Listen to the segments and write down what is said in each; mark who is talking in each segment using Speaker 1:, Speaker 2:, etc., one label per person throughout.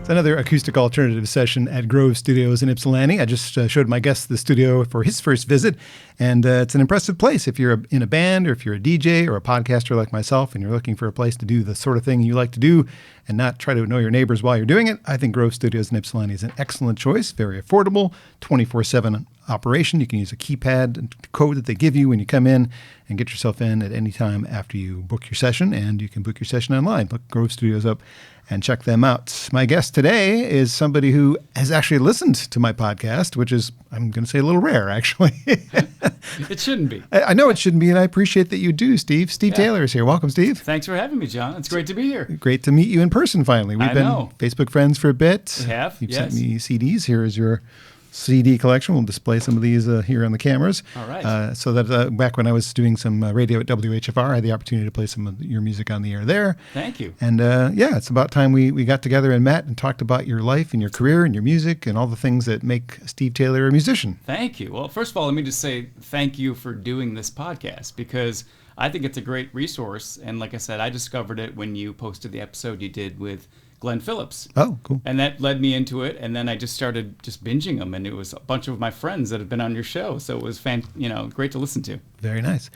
Speaker 1: It's another acoustic alternative session at Grove Studios in Ypsilanti. I just showed my guest the studio for his first visit, and it's an impressive place. If you're in a band or if you're a DJ or a podcaster like myself and you're looking for a place to do the sort of thing you like to do and not try to annoy your neighbors while you're doing it, I think Grove Studios in Ypsilanti is an excellent choice, very affordable, 24/7 operation. You can use a keypad and code that they give you when you come in and get yourself in at any time after you book your session, and you can book your session online. Look Grove Studios up and check them out. My guest today is somebody who has actually listened to my podcast, which is, I'm going to say, a little rare, actually.
Speaker 2: It shouldn't be.
Speaker 1: I know it shouldn't be, and I appreciate that you do, Steve. Steve Taylor is here. Welcome, Steve.
Speaker 2: Thanks for having me, John. It's great to be here.
Speaker 1: Great to meet you in person, finally. We've been Facebook friends for a bit.
Speaker 2: We have,
Speaker 1: You've sent me CDs. Here is your CD collection. We'll display some of these here on the cameras.
Speaker 2: All right.
Speaker 1: So that back when I was doing some radio at WHFR, I had the opportunity to play some of your music on the air there.
Speaker 2: Thank you.
Speaker 1: And it's about time we got together and met and talked about your life and your career and your music and all the things that make Steve Taylor a musician.
Speaker 2: Thank you. Well, first of all, let me just say thank you for doing this podcast, because I think it's a great resource. And like I said, I discovered it when you posted the episode you did with Glen Phillips.
Speaker 1: Oh, cool.
Speaker 2: And that led me into it, and then I just started binging them, and it was a bunch of my friends that had been on your show, so it was great to listen to.
Speaker 1: Very nice.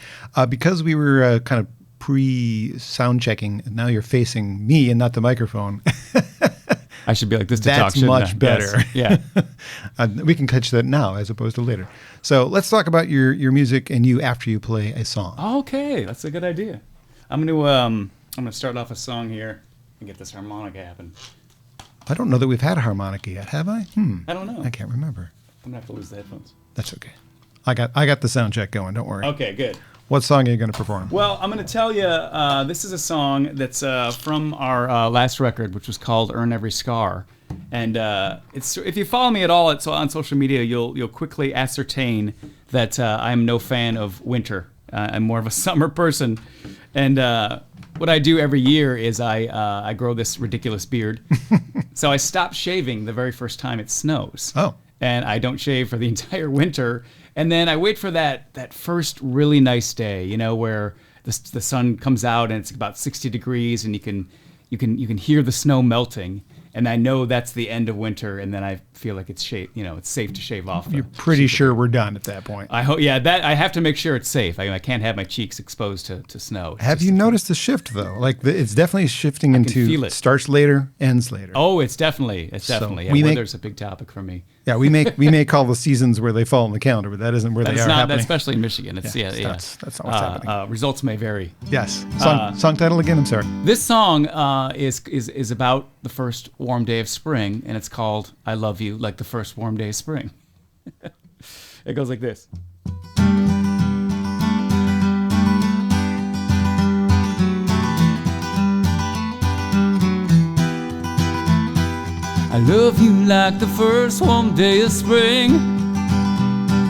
Speaker 1: Because we were kind of pre-sound checking, and now you're facing me and not the microphone.
Speaker 2: I should be like this to talk,
Speaker 1: That's
Speaker 2: shouldn't
Speaker 1: much
Speaker 2: I?
Speaker 1: better.
Speaker 2: Yes. Yeah.
Speaker 1: We can catch that now as opposed to later. So let's talk about your music and you after you play a song.
Speaker 2: Okay, that's a good idea. I'm gonna start off a song here and get this harmonica happen.
Speaker 1: I don't know that we've had a harmonica yet, have I?
Speaker 2: I don't know.
Speaker 1: I can't remember.
Speaker 2: I'm gonna have to lose the headphones.
Speaker 1: That's okay. I got the sound check going. Don't worry.
Speaker 2: Okay, good.
Speaker 1: What song are you going to perform?
Speaker 2: Well, I'm going to tell you, this is a song that's from our last record, which was called "Earn Every Scar," and it's if you follow me at all on social media, you'll quickly ascertain that I'm no fan of winter. I'm more of a summer person, and what I do every year is I grow this ridiculous beard. So I stop shaving the very first time it snows.
Speaker 1: Oh.
Speaker 2: And I don't shave for the entire winter. And then I wait for that first really nice day, where the sun comes out and it's about 60 degrees and you can hear the snow melting. And I know that's the end of winter, and then I feel like it's safe to shave off.
Speaker 1: You're pretty sure we're done at that point.
Speaker 2: I hope, yeah. That I have to make sure it's safe. I can't have my cheeks exposed to snow.
Speaker 1: Have you noticed the shift though? Like it's definitely shifting into starts later, ends later.
Speaker 2: Oh, it's definitely. Yeah, weather's a big topic for me.
Speaker 1: Yeah, we make call the seasons where they fall on the calendar, but that isn't where they are happening.
Speaker 2: Especially in Michigan. It's
Speaker 1: That's not what's happening.
Speaker 2: Results may vary.
Speaker 1: Yes. Song title again. I'm sorry.
Speaker 2: This song is about the first warm day of spring, and it's called "I Love You Like the First Warm Day of Spring." It goes like this. I love you like the first warm day of spring,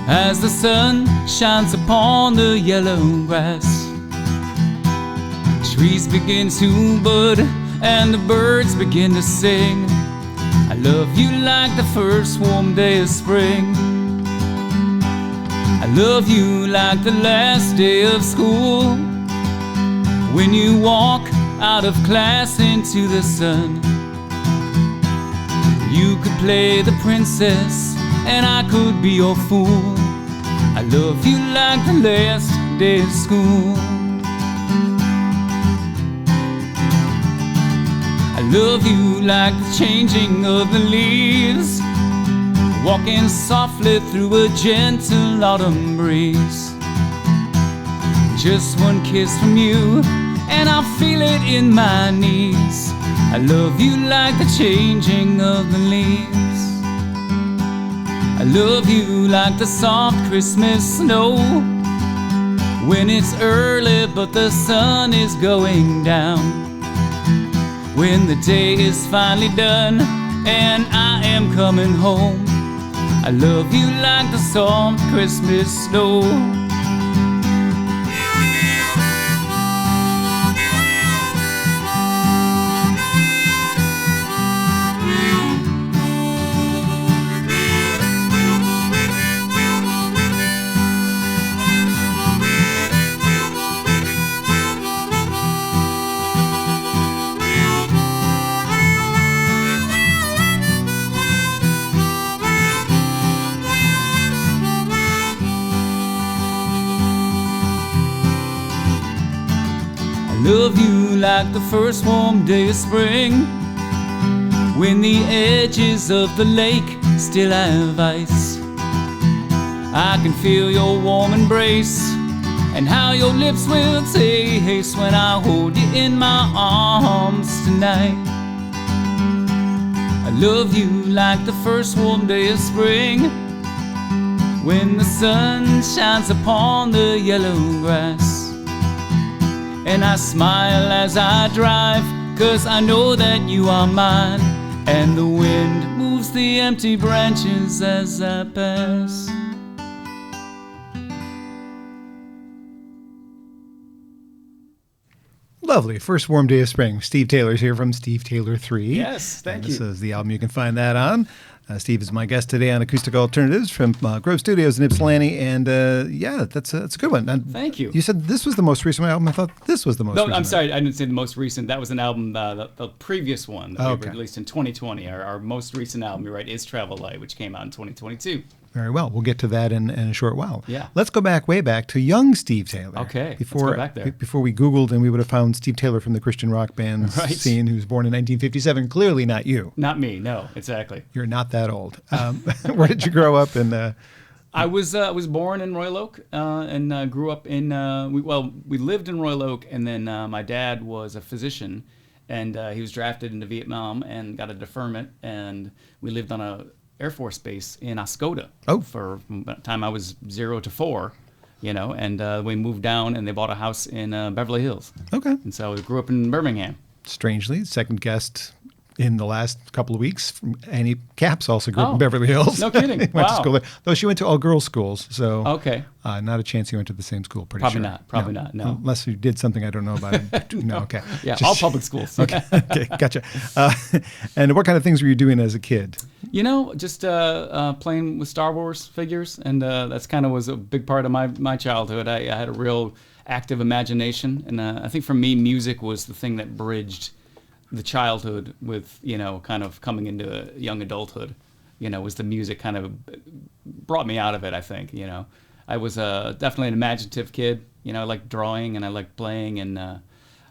Speaker 2: as the sun shines upon the yellow grass. Trees begin to bud and the birds begin to sing. I love you like the first warm day of spring. I love you like the last day of school, when you walk out of class into the sun. You could play the princess and I could be your fool. I love you like the last day of school. I love you like the changing of the leaves, walking softly through a gentle autumn breeze. Just one kiss from you and I'll feel it in my knees. I love you like the changing of the leaves. I love you like the soft Christmas snow, when it's early but the sun is going down. When the day is finally done and I am coming home, I love you like the soft Christmas snow. love you like the first warm day of spring, when the edges of the lake still have ice. I can feel your warm embrace, and how your lips will taste when I hold you in my arms tonight. I love you like the first warm day of spring, when the sun shines upon the yellow grass. And I smile as I drive, 'cause I know that you are mine, and the wind moves the empty branches as I pass.
Speaker 1: Lovely. First Warm Day of Spring. Steve Taylor's here from Steve Taylor 3.
Speaker 2: Yes, thank you.
Speaker 1: This is the album you can find that on. Steve is my guest today on Acoustic Alternatives from Grove Studios in Ypsilanti, and yeah, that's a good one. And
Speaker 2: thank you.
Speaker 1: You said this was the most recent album. I thought this was the most recent.
Speaker 2: No, I'm sorry, I didn't say the most recent. That was an album, the previous one that we released in 2020. Our most recent album, you're right, is Travel Light, which came out in 2022.
Speaker 1: Very well. We'll get to that in a short while.
Speaker 2: Yeah.
Speaker 1: Let's go back, way back to young Steve Taylor.
Speaker 2: Okay,
Speaker 1: let's
Speaker 2: go back there.
Speaker 1: Before we Googled, and we would have found Steve Taylor from the Christian rock band scene, who was born in 1957. Clearly not you.
Speaker 2: Not me, no, exactly.
Speaker 1: You're not that old. Where did you grow up?
Speaker 2: I was born in Royal Oak and grew up in, we lived in Royal Oak, and then my dad was a physician, and he was drafted into Vietnam and got a deferment, and we lived on a Air Force Base in Oscoda for the time I was 0 to 4, and we moved down and they bought a house in Beverly Hills.
Speaker 1: Okay.
Speaker 2: And so I grew up in Birmingham.
Speaker 1: Strangely, second guest in the last couple of weeks, Annie Capps also grew up in Beverly Hills.
Speaker 2: No kidding.
Speaker 1: went
Speaker 2: Wow.
Speaker 1: to school there. Though she went to all-girls schools, so
Speaker 2: Okay.
Speaker 1: Not a chance you went to the same school, pretty
Speaker 2: Probably
Speaker 1: sure.
Speaker 2: not. Probably not, no.
Speaker 1: Unless you did something I don't know about. No, okay.
Speaker 2: Yeah, all public schools.
Speaker 1: Okay, gotcha. And what kind of things were you doing as a kid?
Speaker 2: Just playing with Star Wars figures, and that's kind of was a big part of my childhood. I had a real active imagination, and I think for me, music was the thing that bridged the childhood with, kind of coming into young adulthood. Was the music kind of brought me out of it, I think. I was definitely an imaginative kid. I liked drawing and I liked playing, and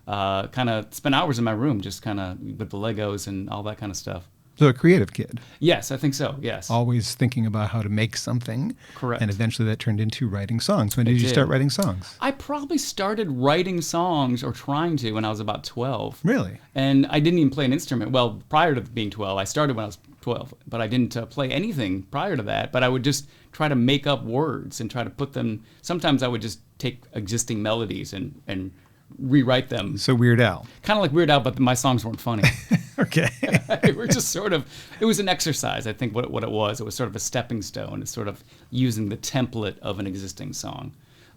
Speaker 2: kind of spent hours in my room just kind of with the Legos and all that kind of stuff.
Speaker 1: So a creative kid.
Speaker 2: Yes, I think so, yes.
Speaker 1: Always thinking about how to make something.
Speaker 2: Correct.
Speaker 1: And eventually that turned into writing songs. When did you start writing songs?
Speaker 2: I probably started writing songs, or trying to, when I was about 12.
Speaker 1: Really?
Speaker 2: And I didn't even play an instrument. Well, prior to being 12, I started when I was 12, but I didn't play anything prior to that. But I would just try to make up words and try to put them. Sometimes I would just take existing melodies and rewrite them.
Speaker 1: So Weird Al.
Speaker 2: Kind of like Weird Al, but my songs weren't funny.
Speaker 1: Okay.
Speaker 2: We're just it was an exercise, I think, what it was. It was sort of a stepping stone. It's sort of using the template of an existing song.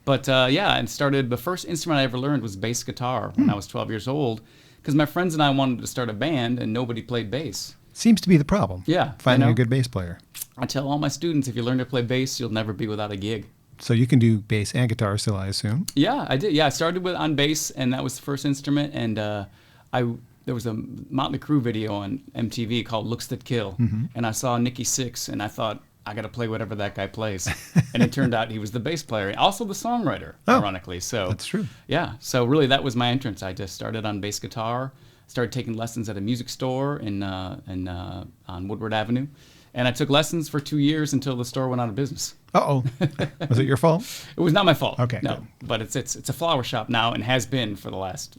Speaker 2: But and started, the first instrument I ever learned was bass guitar when I was 12 years old, because my friends and I wanted to start a band and nobody played bass.
Speaker 1: Seems to be the problem.
Speaker 2: Yeah.
Speaker 1: Finding a good bass player.
Speaker 2: I tell all my students, if you learn to play bass, you'll never be without a gig.
Speaker 1: So you can do bass and guitar still, I assume?
Speaker 2: Yeah, I did. Yeah, I started on bass, and that was the first instrument. And there was a Motley Crue video on MTV called Looks That Kill. Mm-hmm. And I saw Nikki Sixx, and I thought, I got to play whatever that guy plays. And it turned out he was the bass player, also the songwriter, ironically. So
Speaker 1: that's true.
Speaker 2: Yeah, so really that was my entrance. I just started on bass guitar, started taking lessons at a music store on Woodward Avenue. And I took lessons for 2 years until the store went out of business.
Speaker 1: Uh-oh. Was it your fault?
Speaker 2: It was not my fault.
Speaker 1: Okay,
Speaker 2: no.
Speaker 1: good.
Speaker 2: But it's a flower shop now, and has been for the last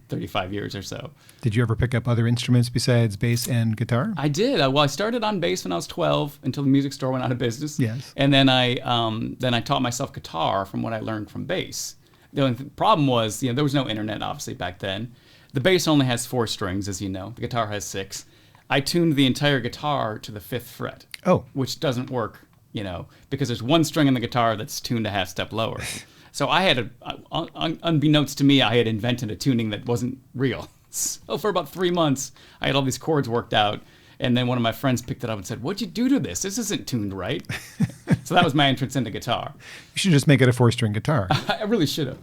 Speaker 2: 35 years or so.
Speaker 1: Did you ever pick up other instruments besides bass and guitar?
Speaker 2: I did. Well, I started on bass when I was 12 until the music store went out of business.
Speaker 1: Yes.
Speaker 2: And then I taught myself guitar from what I learned from bass. The only problem was, there was no internet obviously back then. The bass only has 4 strings, as you know. The guitar has 6. I tuned the entire guitar to the 5th fret.
Speaker 1: Oh.
Speaker 2: Which doesn't work, because there's 1 string in the guitar that's tuned a half step lower. So I had unbeknownst to me, I had invented a tuning that wasn't real. So for about 3 months, I had all these chords worked out. And then one of my friends picked it up and said, "What'd you do to this? This isn't tuned right." So that was my entrance into guitar.
Speaker 1: You should just make it a 4-string guitar.
Speaker 2: I really should have.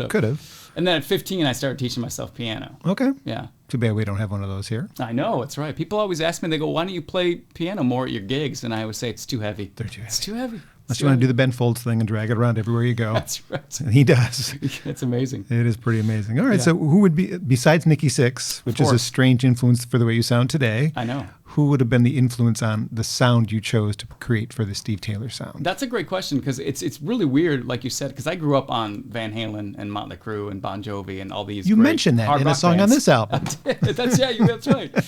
Speaker 1: Could have.
Speaker 2: And then at 15, I started teaching myself piano.
Speaker 1: Okay.
Speaker 2: Yeah.
Speaker 1: Too bad we don't have one of those here.
Speaker 2: I know, that's right. People always ask me, they go, "Why don't you play piano more at your gigs?" And I always say, it's too heavy.
Speaker 1: They're too heavy.
Speaker 2: It's too heavy.
Speaker 1: Unless you want to do the Ben Folds thing and drag it around everywhere you go.
Speaker 2: That's right.
Speaker 1: And he does.
Speaker 2: It's amazing.
Speaker 1: It is pretty amazing. All right, so who would be, besides Nikki Sixx, which is a strange influence for the way you sound today,
Speaker 2: I know.
Speaker 1: who would have been the influence on the sound you chose to create for the Steve Taylor sound?
Speaker 2: That's a great question, because it's really weird, like you said, because I grew up on Van Halen and Motley Crue and Bon Jovi and all these.
Speaker 1: You mentioned that in a song on this album.
Speaker 2: That's right.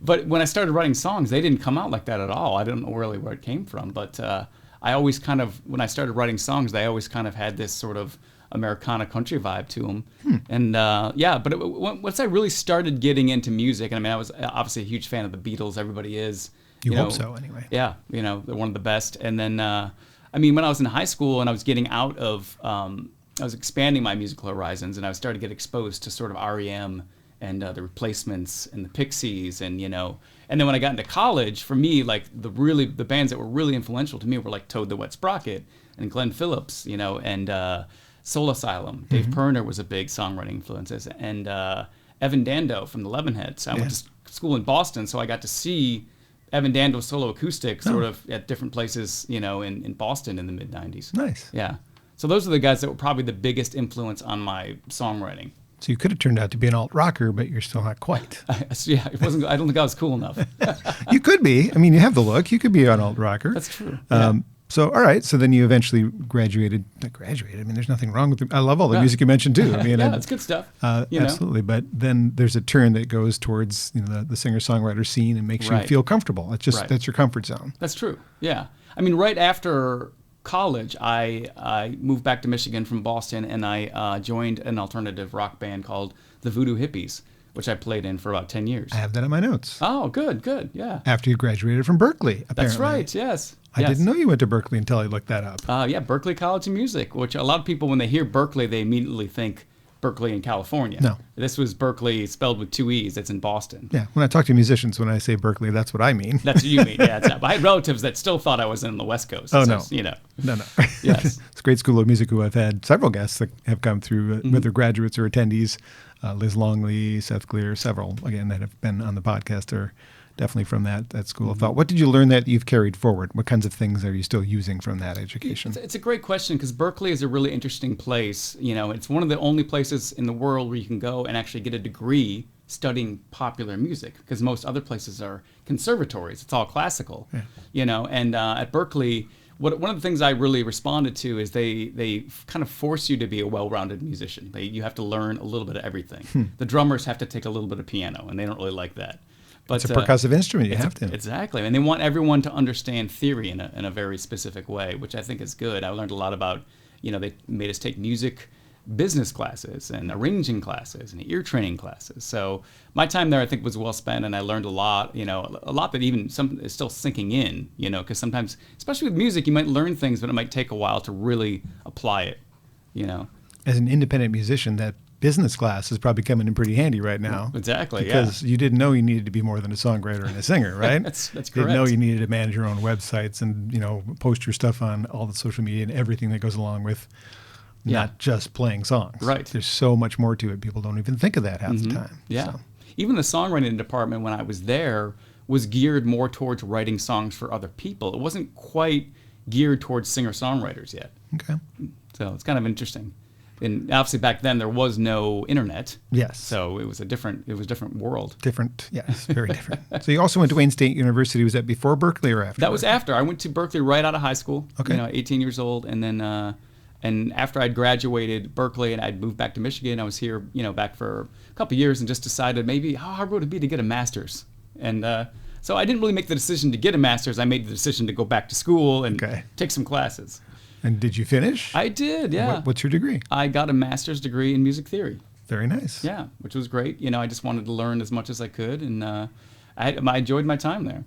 Speaker 2: But when I started writing songs, they didn't come out like that at all. I don't know really where it came from, but I always kind of, when I started writing songs, they always kind of had this sort of Americana country vibe to them. And but once I really started getting into music, and I mean, I was obviously a huge fan of the Beatles. Everybody is.
Speaker 1: You hope so, anyway.
Speaker 2: Yeah, they're one of the best. And then, I mean, when I was in high school and I was getting out of, I was expanding my musical horizons, and I started to get exposed to sort of REM and the Replacements and the Pixies, and and then when I got into college, for me, like the bands that were really influential to me were like Toad the Wet Sprocket and Glen Phillips, and Soul Asylum. Dave Pirner was a big songwriting influence, and Evan Dando from the Lemonheads. I went to school in Boston, so I got to see Evan Dando's solo acoustic sort of at different places, in Boston in the mid-'90s.
Speaker 1: Nice.
Speaker 2: Yeah. So those are the guys that were probably the biggest influence on my songwriting.
Speaker 1: So you could have turned out to be an alt rocker, but you're still not quite.
Speaker 2: It wasn't. I don't think I was cool enough.
Speaker 1: You could be. I mean, you have the look. You could be an alt rocker.
Speaker 2: That's true.
Speaker 1: So, all right. So then you eventually graduated. Not graduated. I mean, there's nothing wrong with it. I love all the music you mentioned too. I mean,
Speaker 2: that's good stuff.
Speaker 1: Absolutely. But then there's a turn that goes towards the singer-songwriter scene and makes you feel comfortable. It's just that's your comfort zone.
Speaker 2: That's true. Yeah. I mean, right after college, I moved back to Michigan from Boston, and I joined an alternative rock band called the Voodoo Hippies, which I played in for about 10 years.
Speaker 1: I have that in my notes.
Speaker 2: Oh, good. Yeah.
Speaker 1: After you graduated from Berklee, apparently.
Speaker 2: That's right. Yes.
Speaker 1: I didn't know you went to Berklee until I looked that up.
Speaker 2: Berklee College of Music, which a lot of people, when they hear Berklee, they immediately think Berklee in California.
Speaker 1: No.
Speaker 2: This was Berklee spelled with 2 E's. It's in Boston.
Speaker 1: Yeah. When I talk to musicians, when I say Berklee, that's what I mean.
Speaker 2: That's what you mean. Yeah. But I had relatives that still thought I was in the West Coast.
Speaker 1: Oh,
Speaker 2: so,
Speaker 1: no. No.
Speaker 2: Yes.
Speaker 1: It's a great school of music who I've had several guests that have come through, whether graduates or attendees. Liz Longley, Seth Gleer, several, again, that have been on the podcast are definitely from that school of thought. What did you learn that you've carried forward? What kinds of things are you still using from that education?
Speaker 2: It's a great question, because Berklee is a really interesting place. It's one of the only places in the world where you can go and actually get a degree studying popular music, because most other places are conservatories. It's all classical, and at Berklee, one of the things I really responded to is they kind of force you to be a well-rounded musician. You have to learn a little bit of everything. The drummers have to take a little bit of piano, and they don't really like that. But
Speaker 1: it's a percussive instrument. You have to.
Speaker 2: Exactly. And they want everyone to understand theory in a very specific way, which I think is good. I learned a lot about, they made us take music business classes and arranging classes and ear training classes. So my time there, I think, was well spent, and I learned a lot that even some is still sinking in, because sometimes, especially with music, you might learn things, but it might take a while to really apply it,
Speaker 1: As an independent musician, that business class is probably coming in pretty handy right now.
Speaker 2: Exactly,
Speaker 1: because you didn't know you needed to be more than a songwriter and a singer, right?
Speaker 2: That's correct.
Speaker 1: You didn't know you needed to manage your own websites and, post your stuff on all the social media and everything that goes along with not just playing songs.
Speaker 2: Right.
Speaker 1: There's so much more to it. People don't even think of that half the time.
Speaker 2: Yeah. So. Even the songwriting department, when I was there, was geared more towards writing songs for other people. It wasn't quite geared towards singer-songwriters yet.
Speaker 1: Okay.
Speaker 2: So it's kind of interesting. And obviously back then there was no internet.
Speaker 1: Yes.
Speaker 2: So it was a different world.
Speaker 1: Different, yes, very different. So you also went to Wayne State University. Was that before Berklee or after?
Speaker 2: That was after. I went to Berklee right out of high school.
Speaker 1: Okay.
Speaker 2: 18 years old, and then and after I'd graduated Berklee and I'd moved back to Michigan, I was here, back for a couple of years, and just decided maybe how hard would it be to get a master's? And so I didn't really make the decision to get a master's. I made the decision to go back to school and take some classes.
Speaker 1: And did you finish? I
Speaker 2: did, yeah.
Speaker 1: What's your degree?
Speaker 2: I got a master's degree in music theory.
Speaker 1: Very nice.
Speaker 2: Yeah, which was great. I just wanted to learn as much as I could, and I enjoyed my time there.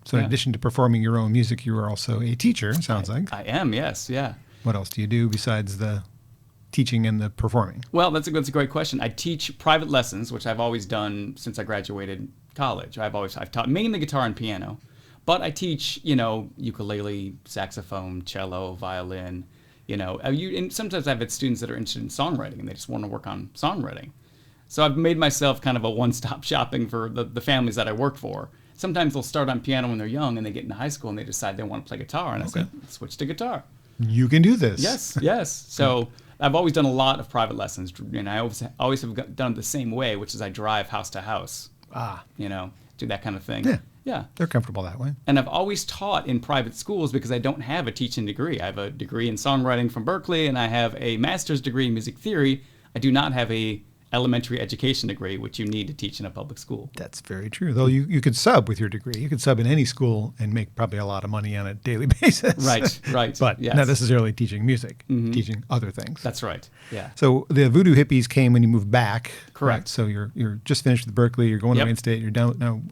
Speaker 1: So in addition to performing your own music, you were also a teacher, sounds like.
Speaker 2: I am, yes, yeah.
Speaker 1: What else do you do besides the teaching and the performing?
Speaker 2: Well, that's a great question. I teach private lessons, which I've always done since I graduated college. I've taught mainly guitar and piano. But I teach, ukulele, saxophone, cello, violin, and sometimes I've had students that are interested in songwriting and they just want to work on songwriting. So I've made myself kind of a one-stop shopping for the families that I work for. Sometimes they'll start on piano when they're young and they get into high school and they decide they want to play guitar. And I said, switch to guitar.
Speaker 1: You can do this.
Speaker 2: Yes. So I've always done a lot of private lessons, and I always have done it the same way, which is I drive house to house. Do that kind of thing. Yeah.
Speaker 1: They're comfortable that way.
Speaker 2: And I've always taught in private schools because I don't have a teaching degree. I have a degree in songwriting from Berklee, and I have a master's degree in music theory. I do not have a elementary education degree, which you need to teach in a public school.
Speaker 1: That's very true. Though you could sub with your degree. You could sub in any school and make probably a lot of money on a daily basis.
Speaker 2: Right.
Speaker 1: But not necessarily teaching music, teaching other things.
Speaker 2: That's right. Yeah.
Speaker 1: So the Voodoo Hippies came when you moved back.
Speaker 2: Correct.
Speaker 1: Right? So you're just finished with Berklee. You're going to Wayne State. You're down now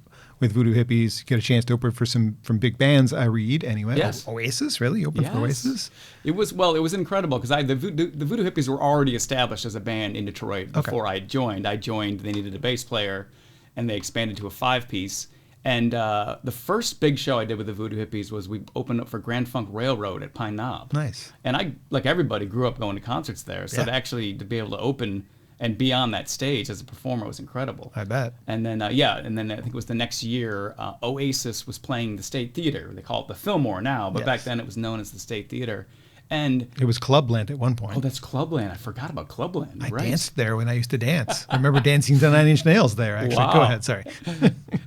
Speaker 1: with Voodoo Hippies. You get a chance to open for some big bands. I read anyway.
Speaker 2: Yes.
Speaker 1: Oasis, really? You opened for Oasis?
Speaker 2: It was incredible because the Voodoo Hippies were already established as a band in Detroit before I joined. They needed a bass player, and they expanded to a 5-piece. And the first big show I did with the Voodoo Hippies was we opened up for Grand Funk Railroad at Pine Knob.
Speaker 1: Nice.
Speaker 2: And I, like everybody, grew up going to concerts there. So to be able to open and be on that stage as a performer was incredible.
Speaker 1: I bet.
Speaker 2: And then I think it was the next year, Oasis was playing the State Theater. They call it the Fillmore now, but back then it was known as the State Theater. And
Speaker 1: it was Clubland at one point.
Speaker 2: Oh, that's Clubland. I forgot about Clubland.
Speaker 1: I danced there when I used to dance. I remember dancing to Nine Inch Nails there, actually.
Speaker 2: Wow.
Speaker 1: Go ahead, sorry.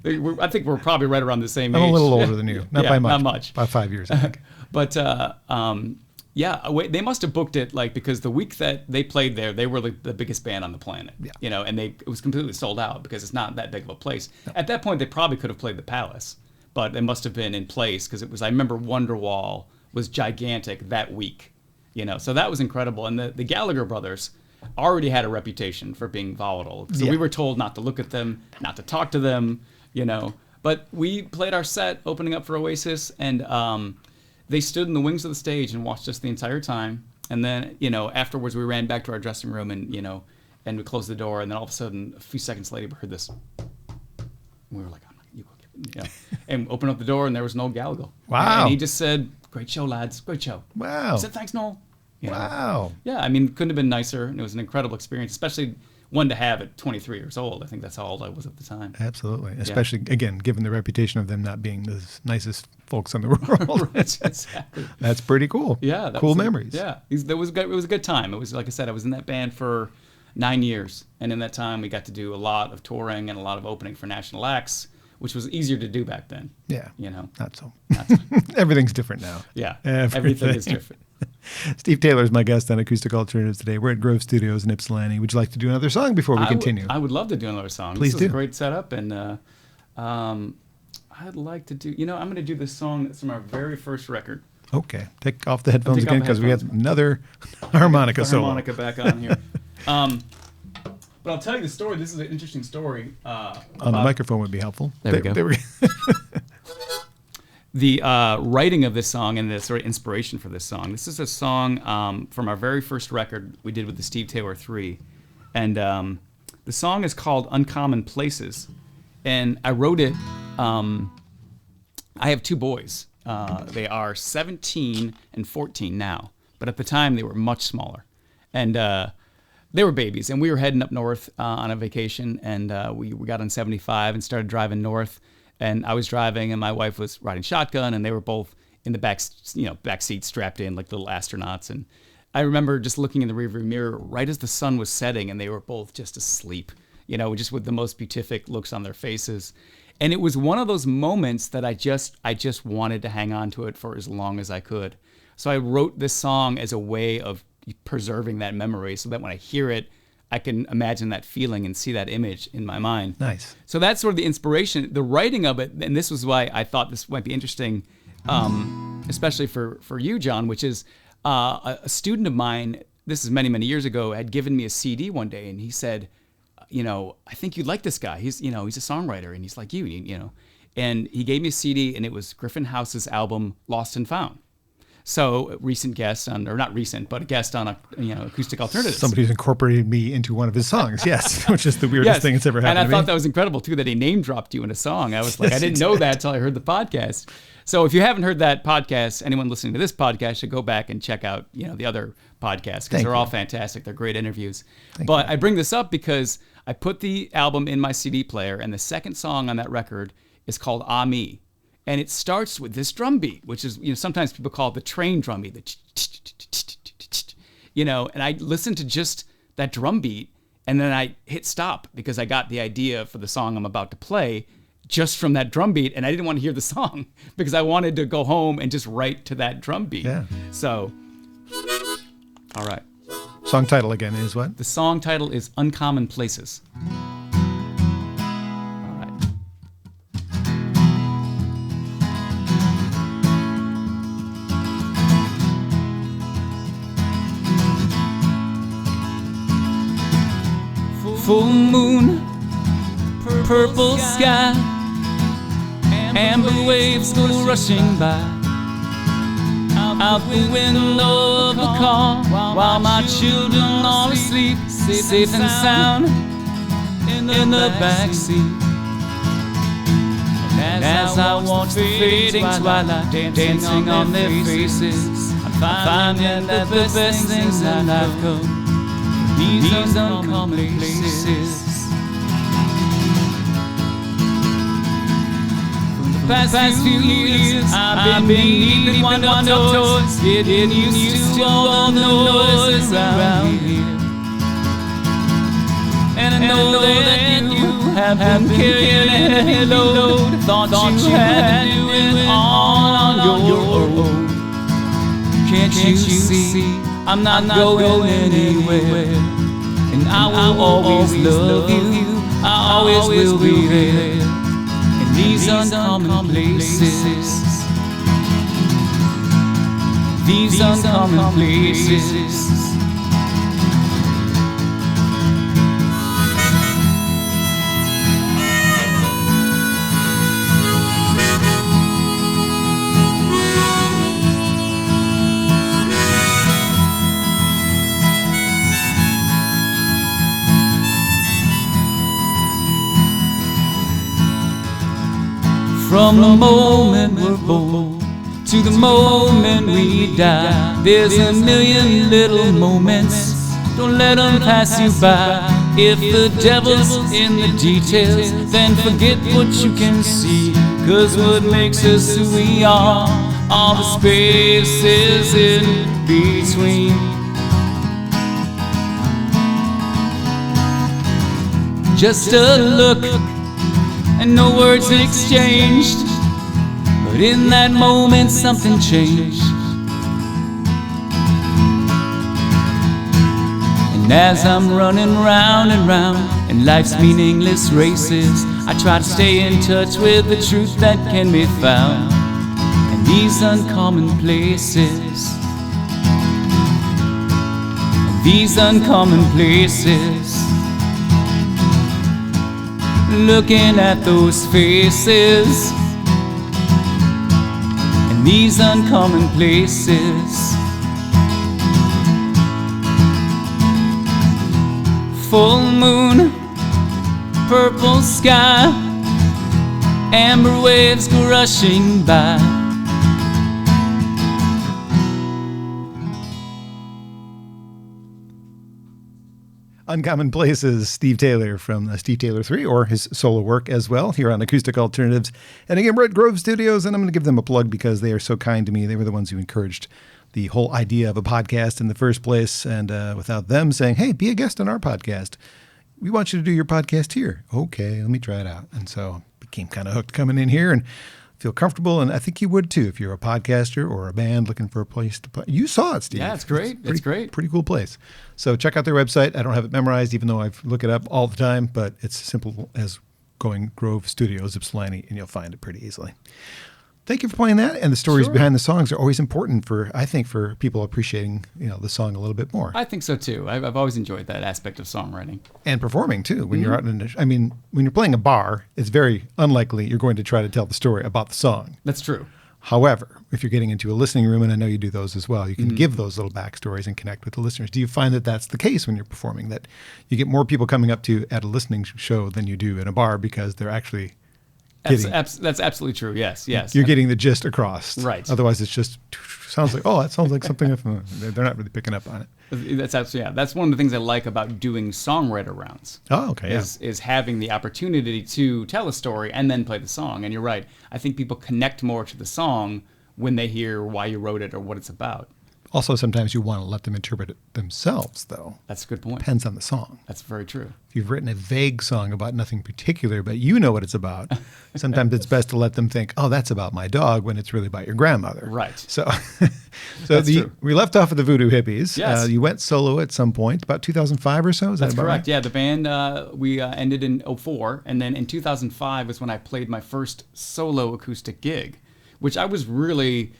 Speaker 2: I think we're probably right around the same age.
Speaker 1: I'm a little older than you. Not by much.
Speaker 2: Not much.
Speaker 1: By 5 years, I think.
Speaker 2: But they must have booked it because the week that they played there, they were the biggest band on the planet. Yeah. And it was completely sold out because it's not that big of a place. No. At that point, they probably could have played the Palace, but it must have been in place because I remember Wonderwall was gigantic that week. So that was incredible. And the Gallagher brothers already had a reputation for being volatile. So we were told not to look at them, not to talk to them, But we played our set opening up for Oasis, and they stood in the wings of the stage and watched us the entire time. And then, afterwards we ran back to our dressing room and we closed the door. And then all of a sudden, a few seconds later, we heard this. We were like, oh, you go get it. And opened up the door, and there was Noel Gallagher.
Speaker 1: Wow.
Speaker 2: And he just said, "Great show, lads. Great show."
Speaker 1: Wow.
Speaker 2: I said, "Thanks, Noel."
Speaker 1: Wow.
Speaker 2: Yeah, couldn't have been nicer. And it was an incredible experience, especially one to have at 23 years old. I think that's how old I was at the time.
Speaker 1: Absolutely. Especially, again, given the reputation of them not being the nicest folks in the world.
Speaker 2: Exactly.
Speaker 1: That's pretty cool.
Speaker 2: Yeah.
Speaker 1: Cool memories.
Speaker 2: It was a good time. It was, like I said, I was in that band for 9 years. And in that time, we got to do a lot of touring and a lot of opening for national acts, which was easier to do back then.
Speaker 1: Yeah.
Speaker 2: Not
Speaker 1: so.
Speaker 2: Not so.
Speaker 1: Everything's different now.
Speaker 2: Yeah. Everything is different.
Speaker 1: Steve Taylor is my guest on Acoustic Alternatives today. We're at Grove Studios in Ypsilanti. Would you like to do another song before we continue?
Speaker 2: I would love to do another song.
Speaker 1: Please
Speaker 2: This
Speaker 1: do.
Speaker 2: is a great setup, and I'd like to do. I'm going to do this song that's from our very first record.
Speaker 1: Okay. Take off the headphones again because we have another harmonica solo.
Speaker 2: Harmonica back on here. But I'll tell you the story. This is an interesting story.
Speaker 1: On the microphone would be helpful.
Speaker 2: There we go.
Speaker 1: There we go.
Speaker 2: The writing of this song and the sort of inspiration for this song. This is a song from our very first record we did with the Steve Taylor 3. And the song is called Uncommon Places. And I wrote it, I have 2 boys. They are 17 and 14 now. But at the time, they were much smaller. And they were babies. And we were heading up north on a vacation. And we got on 75 and started driving north. And I was driving, and my wife was riding shotgun, and they were both in the back seat strapped in like little astronauts. And I remember just looking in the rearview mirror right as the sun was setting, and they were both just asleep, just with the most beatific looks on their faces. And it was one of those moments that I just wanted to hang on to it for as long as I could. So I wrote this song as a way of preserving that memory, so that when I hear it, I can imagine that feeling and see that image in my mind.
Speaker 1: Nice.
Speaker 2: So that's sort of the inspiration. The writing of it, and this was why I thought this might be interesting, especially for you, John, which is a student of mine, this is many, many years ago, had given me a CD one day, and he said, I think you'd like this guy. He's a songwriter, and he's like you. And he gave me a CD, and it was Griffin House's album, Lost and Found. So recent guest on, or not recent, but a guest on Acoustic Alternatives.
Speaker 1: Somebody who's incorporated me into one of his songs, yes, which is the weirdest thing that's ever happened to me.
Speaker 2: And I thought that was incredible, too, that he name dropped you in a song. I was like, I didn't know that until I heard the podcast. So if you haven't heard that podcast, anyone listening to this podcast should go back and check out, the other podcasts, because they're all fantastic. They're great interviews. But I bring this up because I put the album in my CD player, and the second song on that record is called Ah Me. And it starts with this drum beat, which is, sometimes people call it the train drum beat, and I listened to just that drum beat, and then I hit stop because I got the idea for the song I'm about to play just from that drum beat, and I didn't want to hear the song because I wanted to go home and just write to that drum beat.
Speaker 1: Yeah.
Speaker 2: So, all right.
Speaker 1: Song title again is what?
Speaker 2: The song title is Uncommon Places. Full moon, purple sky, amber waves go rushing by. Out the window of the car, while my children all asleep, safe and sound in the backseat. And as I watch the fading twilight dancing on their faces, I'm finding that the best things in life come these uncommon places. For the past few years, I've been needing one toys, getting used to all the noise around here. And I know that you have been carrying a heavy load, thought you had to do it all on your own. Can't you see? I'm not going anywhere, and I will always love you. I always will be there in these uncommon places. These uncommon places. From the moment we're born to the moment we die, there's a million little moments, don't let them pass you by. If the devil's in the details, then forget what you can see, 'cause what makes us who we are the spaces in between. Just a look and no words exchanged, but in that moment something changed. And as I'm running round and round in life's meaningless races, I try to stay in touch with the truth that can be found in these uncommon places. These uncommon places. Looking at those faces in these uncommon places. Full moon, purple sky, amber waves go rushing by.
Speaker 1: Uncommon Places, Steve Taylor from Steve Taylor 3, or his solo work as well, here on Acoustic Alternatives. And again, we're at Grove Studios, and I'm going to give them a plug because they are so kind to me. They were the ones who encouraged the whole idea of a podcast in the first place. And without them saying, hey, be a guest on our podcast, we want you to do your podcast here. Okay, let me try it out. And so I became kind of hooked coming in here and feel comfortable, and I think you would too if you're a podcaster or a band looking for a place to play. You saw it, Steve.
Speaker 2: Yeah, it's great. It's great.
Speaker 1: Pretty cool place. So check out their website. I don't have it memorized, even though I look it up all the time, but it's simple as going Grove Studios, Ypsilanti, and you'll find it pretty easily. Thank you for playing that. And the stories behind the songs are always important I think, for people appreciating, the song a little bit more.
Speaker 2: I think so too. I've always enjoyed that aspect of songwriting.
Speaker 1: And performing too. When you're out when you're playing a bar, it's very unlikely you're going to try to tell the story about the song.
Speaker 2: That's true.
Speaker 1: However, if you're getting into a listening room, and I know you do those as well, you can give those little backstories and connect with the listeners. Do you find that that's the case when you're performing, that you get more people coming up to you at a listening show than you do in a bar because they're actually
Speaker 2: That's absolutely true. Yes.
Speaker 1: You're getting the gist across.
Speaker 2: Right.
Speaker 1: Otherwise, it's just sounds like, that sounds like something. They're not really picking up on it.
Speaker 2: That's one of the things I like about doing songwriter rounds.
Speaker 1: Oh, okay.
Speaker 2: Is having the opportunity to tell a story and then play the song. And you're right. I think people connect more to the song when they hear why you wrote it or what it's about.
Speaker 1: Also, sometimes you want to let them interpret it themselves, though.
Speaker 2: That's a good point.
Speaker 1: Depends on the song.
Speaker 2: That's very true.
Speaker 1: If you've written a vague song about nothing particular, but you know what it's about, sometimes it's best to let them think, that's about my dog, when it's really about your grandmother.
Speaker 2: Right.
Speaker 1: So,
Speaker 2: true.
Speaker 1: We left off at the Voodoo Hippies.
Speaker 2: Yes.
Speaker 1: You went solo at some point, about 2005 or so?
Speaker 2: That's
Speaker 1: about
Speaker 2: correct.
Speaker 1: Right?
Speaker 2: Yeah, the band, we ended in 2004, and then in 2005 was when I played my first solo acoustic gig, which I was really,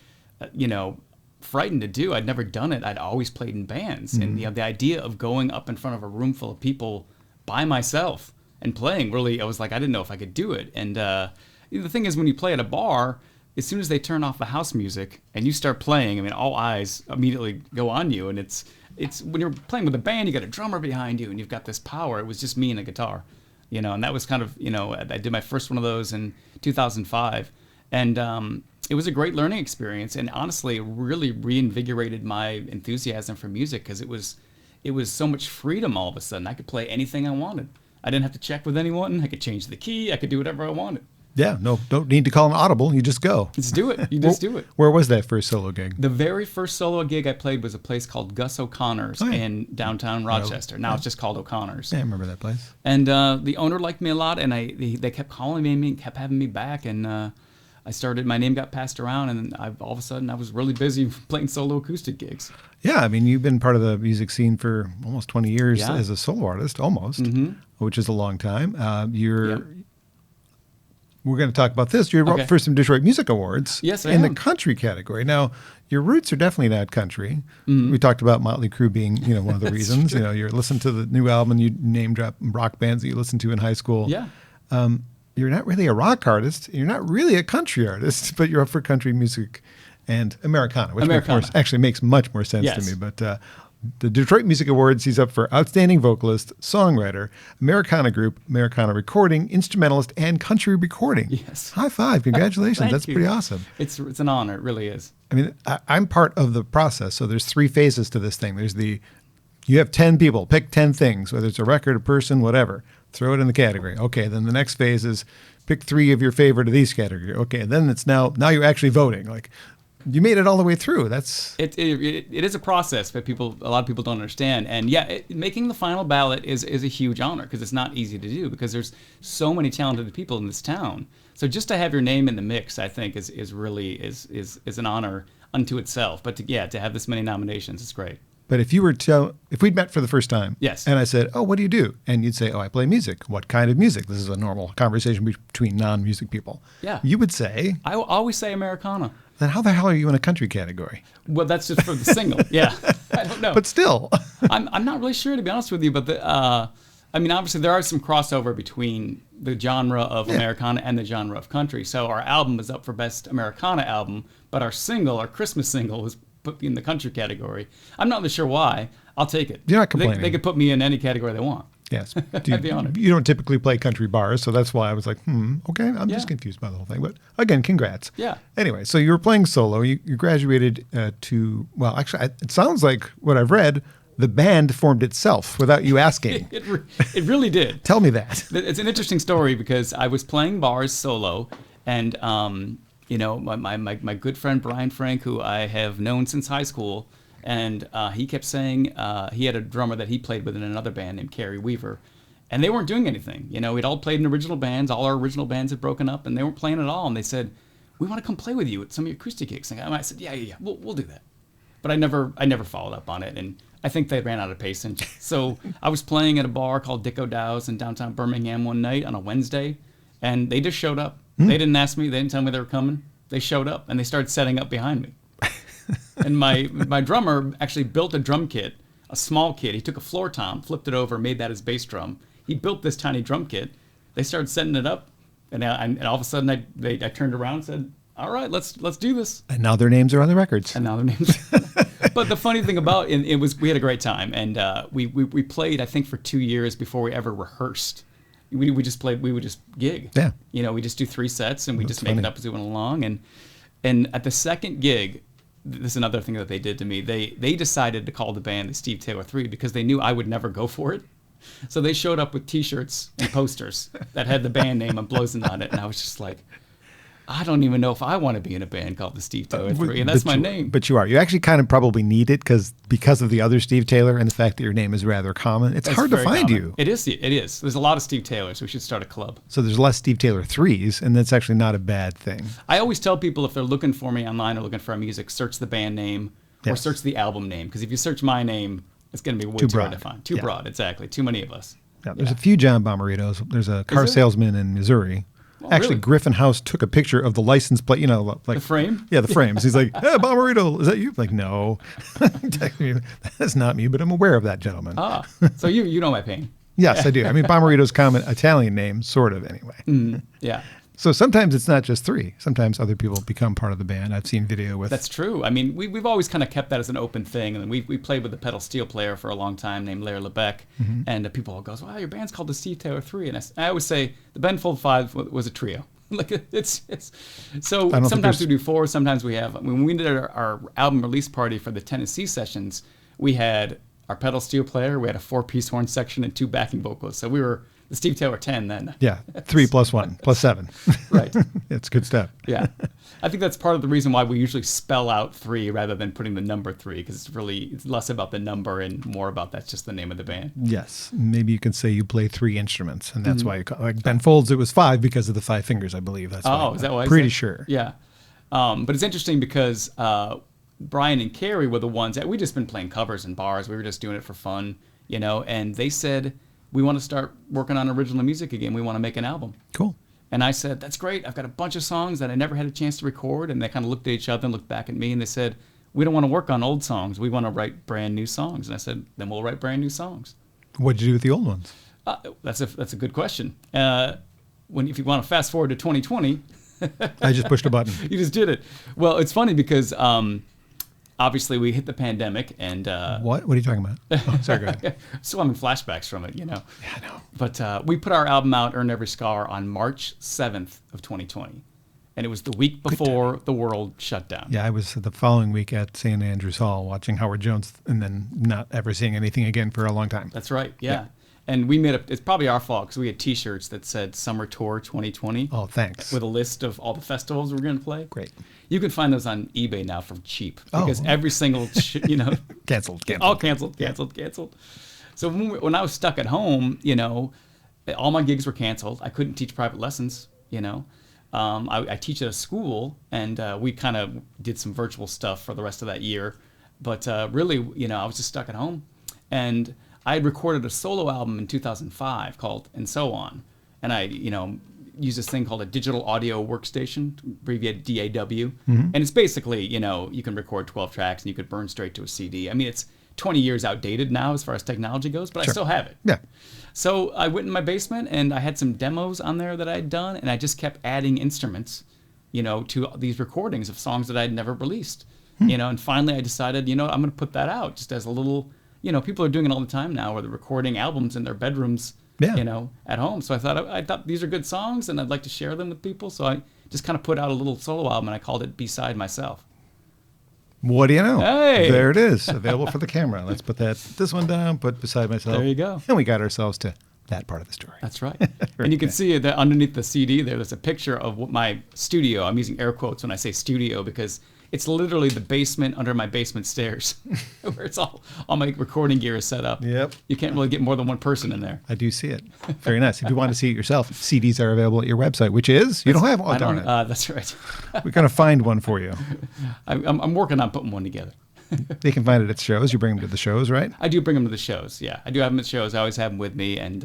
Speaker 2: frightened to do. I'd never done it. I'd always played in bands. And the idea of going up in front of a room full of people by myself and playing, really, I was like, I didn't know if I could do it. And the thing is, when you play at a bar, as soon as they turn off the house music and you start playing, all eyes immediately go on you. And it's when you're playing with a band, you got a drummer behind you and you've got this power. It was just me and a guitar, and that was kind of, I did my first one of those in 2005. And it was a great learning experience, and honestly, it really reinvigorated my enthusiasm for music because it was so much freedom all of a sudden. I could play anything I wanted. I didn't have to check with anyone. I could change the key. I could do whatever I wanted.
Speaker 1: Yeah, no, don't need to call an audible. You just go.
Speaker 2: Just do it. You just do it.
Speaker 1: Where was that first solo gig?
Speaker 2: The very first solo gig I played was a place called Gus O'Connor's in downtown Rochester. Now it's just called O'Connor's.
Speaker 1: Yeah, I remember that place.
Speaker 2: And the owner liked me a lot, and they kept calling me and kept having me back, and my name got passed around, and all of a sudden I was really busy playing solo acoustic gigs.
Speaker 1: Yeah, you've been part of the music scene for almost 20 years as a solo artist, which is a long time. We're going to talk about this. You're up for some Detroit Music Awards in the country category. Now, your roots are definitely not country. We talked about Motley Crue being, one of the reasons.
Speaker 2: True.
Speaker 1: You're listening to the new album, you name drop rock bands that you listened to in high school.
Speaker 2: Yeah.
Speaker 1: You're not really a rock artist. You're not really a country artist, but you're up for country music and Americana, which of course actually makes much more sense to me. But the Detroit Music Awards, he's up for Outstanding Vocalist, Songwriter, Americana Group, Americana Recording, Instrumentalist, and Country Recording.
Speaker 2: Yes.
Speaker 1: High five. Congratulations. That's
Speaker 2: you.
Speaker 1: pretty awesome.
Speaker 2: It's an honor. It really is.
Speaker 1: I'm part of the process. So there's 3 phases to this thing. There's you have 10 people, pick 10 things, whether it's a record, a person, whatever. Throw it in the category. Okay, then the next phase is pick 3 of your favorite of these categories. Okay, and then it's now you're actually voting. Like, you made it all the way through. It
Speaker 2: is a process that a lot of people don't understand. And making the final ballot is a huge honor because it's not easy to do because there's so many talented people in this town. So just to have your name in the mix, I think is really an honor unto itself. But to have this many nominations is great.
Speaker 1: But if we'd met for the first time,
Speaker 2: yes,
Speaker 1: and I said, what do you do? And you'd say, I play music. What kind of music? This is a normal conversation between non-music people.
Speaker 2: Yeah.
Speaker 1: You would say...
Speaker 2: I always say Americana.
Speaker 1: Then how the hell are you in a country category?
Speaker 2: Well, that's just for the single. Yeah. I don't know.
Speaker 1: But still.
Speaker 2: I'm not really sure, to be honest with you, but obviously there are some crossover between the genre of Americana and the genre of country. So our album is up for Best Americana Album, but our Christmas single was put in the country category. I'm not really sure why. I'll take it.
Speaker 1: You're not complaining.
Speaker 2: They could put me in any category they want.
Speaker 1: Yes.
Speaker 2: I'd be honored.
Speaker 1: You don't typically play country bars, so that's why I was like, okay, I'm just confused by the whole thing. But again, congrats.
Speaker 2: Yeah.
Speaker 1: Anyway, so you were playing solo. You graduated it sounds like what I've read, the band formed itself without you asking.
Speaker 2: It really did.
Speaker 1: Tell me that.
Speaker 2: It's an interesting story because I was playing bars solo, and my good friend Brian Frank, who I have known since high school, and he kept saying he had a drummer that he played with in another band named Kerry Weaver, and they weren't doing anything. We'd all played in original bands. All our original bands had broken up, and they weren't playing at all. And they said, "We want to come play with you at some of your acoustic gigs." And I said, "Yeah, we'll do that." But I never followed up on it, and I think they ran out of patience. So I was playing at a bar called Dick O'Dow's in downtown Birmingham one night on a Wednesday, and they just showed up. They didn't ask me. They didn't tell me they were coming. They showed up, and they started setting up behind me. And my drummer actually built a drum kit, a small kit. He took a floor tom, flipped it over, made that his bass drum. He built this tiny drum kit. They started setting it up, and all of a sudden I turned around and said, "All right, let's do this."
Speaker 1: And now their names are on the records.
Speaker 2: But the funny thing about it was we had a great time, and we played, I think, for 2 years before we ever rehearsed. we would just gig.
Speaker 1: Yeah.
Speaker 2: We just do 3 sets and we
Speaker 1: That's
Speaker 2: just make
Speaker 1: funny.
Speaker 2: it up as we went along. And at the second gig, this is another thing that they did to me. They decided to call the band the Steve Taylor 3 because they knew I would never go for it. So they showed up with T-shirts and posters that had the band name and Blowsin' on it. And I was just like, I don't even know if I want to be in a band called the Steve Taylor 3, and that's my name.
Speaker 1: But you are. You actually kind of probably need it because of the other Steve Taylor and the fact that your name is rather common. It's hard to
Speaker 2: very
Speaker 1: find
Speaker 2: common.
Speaker 1: you.
Speaker 2: It is. There's a lot of Steve Taylors. So we should start a club.
Speaker 1: So there's less Steve Taylor 3s, and that's actually not a bad thing.
Speaker 2: I always tell people if they're looking for me online or looking for our music, search the band name or
Speaker 1: Yes.
Speaker 2: search the album name. Because if you search my name, it's going to be way
Speaker 1: Too
Speaker 2: too hard
Speaker 1: broad.
Speaker 2: to find. Too
Speaker 1: Yeah.
Speaker 2: broad, exactly. Too many of us.
Speaker 1: Yeah, there's a few John Bomeritos. There's a car
Speaker 2: there?
Speaker 1: salesman in Missouri.
Speaker 2: Oh,
Speaker 1: Actually,
Speaker 2: really?
Speaker 1: Griffin House took a picture of the license plate, like
Speaker 2: The frame?
Speaker 1: Yeah, the frames. He's like, hey, Bomerito, is that you? Like, no. That's not me, but I'm aware of that gentleman.
Speaker 2: Ah, so you know my pain.
Speaker 1: Yes, I do. I mean, Bomerito's common Italian name, sort of, anyway.
Speaker 2: Yeah.
Speaker 1: So sometimes it's not just 3. Sometimes other people become part of the band. I've seen video with.
Speaker 2: That's true. I mean, we've always kind of kept that as an open thing. And we played with a pedal steel player for a long time named Larry LeBeck. And people all goes, wow, your band's called the Steve Taylor 3. And I always say the Ben Fold 5 was a trio. Like it's so
Speaker 1: don't think
Speaker 2: sometimes
Speaker 1: there's-
Speaker 2: we do 4, sometimes we have. When we did our album release party for the Tennessee sessions, we had our pedal steel player, we had a 4-piece horn section and 2 backing vocalists. So we were the Steve Taylor 10 then.
Speaker 1: Yeah, 3 plus 1 plus 7.
Speaker 2: Right.
Speaker 1: It's good stuff.
Speaker 2: Yeah. I think that's part of the reason why we usually spell out 3 rather than putting the number 3, because it's less about the number and more about that's just the name of the band.
Speaker 1: Yes, maybe you can say you play 3 instruments, and that's why you call like Ben Folds. It was 5 because of the 5 fingers, I believe. That's
Speaker 2: Oh, is that why?
Speaker 1: Pretty sure.
Speaker 2: Yeah. But it's interesting because Brian and Carrie were the ones that we just been playing covers in bars. We were just doing it for fun, and they said, we want to start working on original music again. We want to make an album.
Speaker 1: Cool.
Speaker 2: And I said, that's great. I've got a bunch of songs that I never had a chance to record. And they kind of looked at each other and looked back at me and they said, we don't want to work on old songs. We want to write brand new songs. And I said, then we'll write brand new songs.
Speaker 1: What did you do with the old ones?
Speaker 2: That's a good question. If you want to fast forward to 2020,
Speaker 1: I just pushed a button.
Speaker 2: you just did it. Well, it's funny because obviously we hit the pandemic and
Speaker 1: What? What are you talking about? Oh, sorry, go ahead.
Speaker 2: so I'm in flashbacks from it,
Speaker 1: Yeah, I know.
Speaker 2: But we put our album out, Earn Every Scar, on March 7th of 2020. And it was the week before the world shut down.
Speaker 1: Yeah, I was the following week at St. Andrews Hall watching Howard Jones and then not ever seeing anything again for a long time.
Speaker 2: That's right, yeah. And we made it's probably our fault because we had T-shirts that said Summer Tour 2020
Speaker 1: Oh, thanks.
Speaker 2: with a list of all the festivals we're going to play.
Speaker 1: Great.
Speaker 2: You can find those on eBay now for cheap
Speaker 1: Oh.
Speaker 2: because every single,
Speaker 1: Canceled.
Speaker 2: all canceled. So when I was stuck at home, all my gigs were canceled. I couldn't teach private lessons, I teach at a school, and we kind of did some virtual stuff for the rest of that year. But really, I was just stuck at home. And I had recorded a solo album in 2005 called And So On. And I, use this thing called a digital audio workstation, abbreviated DAW. And it's basically, you can record 12 tracks and you could burn straight to a CD. I mean, it's 20 years outdated now as far as technology goes, but I still have it.
Speaker 1: Yeah.
Speaker 2: So I went in my basement and I had some demos on there that I had done, and I just kept adding instruments, to these recordings of songs that I had never released. And finally I decided, I'm going to put that out just as a little, people are doing it all the time now where they're recording albums in their bedrooms, at home. So I thought these are good songs and I'd like to share them with people. So I just kind of put out a little solo album and I called it Beside Myself.
Speaker 1: What do you know?
Speaker 2: Hey.
Speaker 1: There it is, available for the camera. Let's put this one down, put Beside Myself.
Speaker 2: There you go.
Speaker 1: And we got ourselves to that part of the story.
Speaker 2: That's right. And you can see that underneath the CD there's a picture of what my studio, I'm using air quotes when I say studio because it's literally the basement under my basement stairs where it's all my recording gear is set up.
Speaker 1: Yep.
Speaker 2: You can't really get more than one person in there.
Speaker 1: I do see it. Very nice. If you want to see it yourself, CDs are available at your website, which is? You don't have one. Oh, darn it.
Speaker 2: That's right.
Speaker 1: We're going to find one for you.
Speaker 2: I'm working on putting one together.
Speaker 1: They can find it at shows. You bring them to the shows, right?
Speaker 2: I do bring them to the shows, yeah. I do have them at shows. I always have them with me, and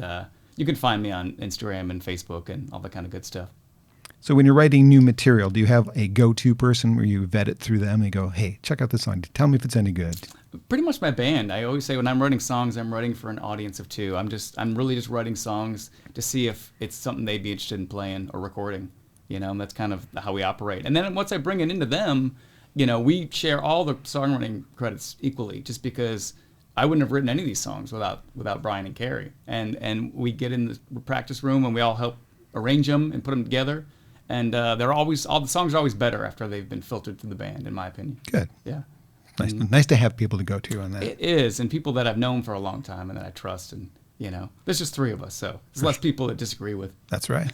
Speaker 2: you can find me on Instagram and Facebook and all that kind of good stuff.
Speaker 1: So when you're writing new material, do you have a go-to person where you vet it through them and go, hey, check out this song. Tell me if it's any good.
Speaker 2: Pretty much my band. I always say when I'm writing songs, I'm writing for an audience of 2. I'm really just writing songs to see if it's something they'd be interested in playing or recording. And that's kind of how we operate. And then once I bring it into them, we share all the songwriting credits equally just because I wouldn't have written any of these songs without Brian and Carrie. And we get in the practice room and we all help arrange them and put them together. And all the songs are always better after they've been filtered through the band, in my opinion.
Speaker 1: Good.
Speaker 2: Yeah.
Speaker 1: Nice to have people to go to on that.
Speaker 2: It is, and people that I've known for a long time and that I trust, and there's just 3 of us, so there's less people to disagree with.
Speaker 1: That's right.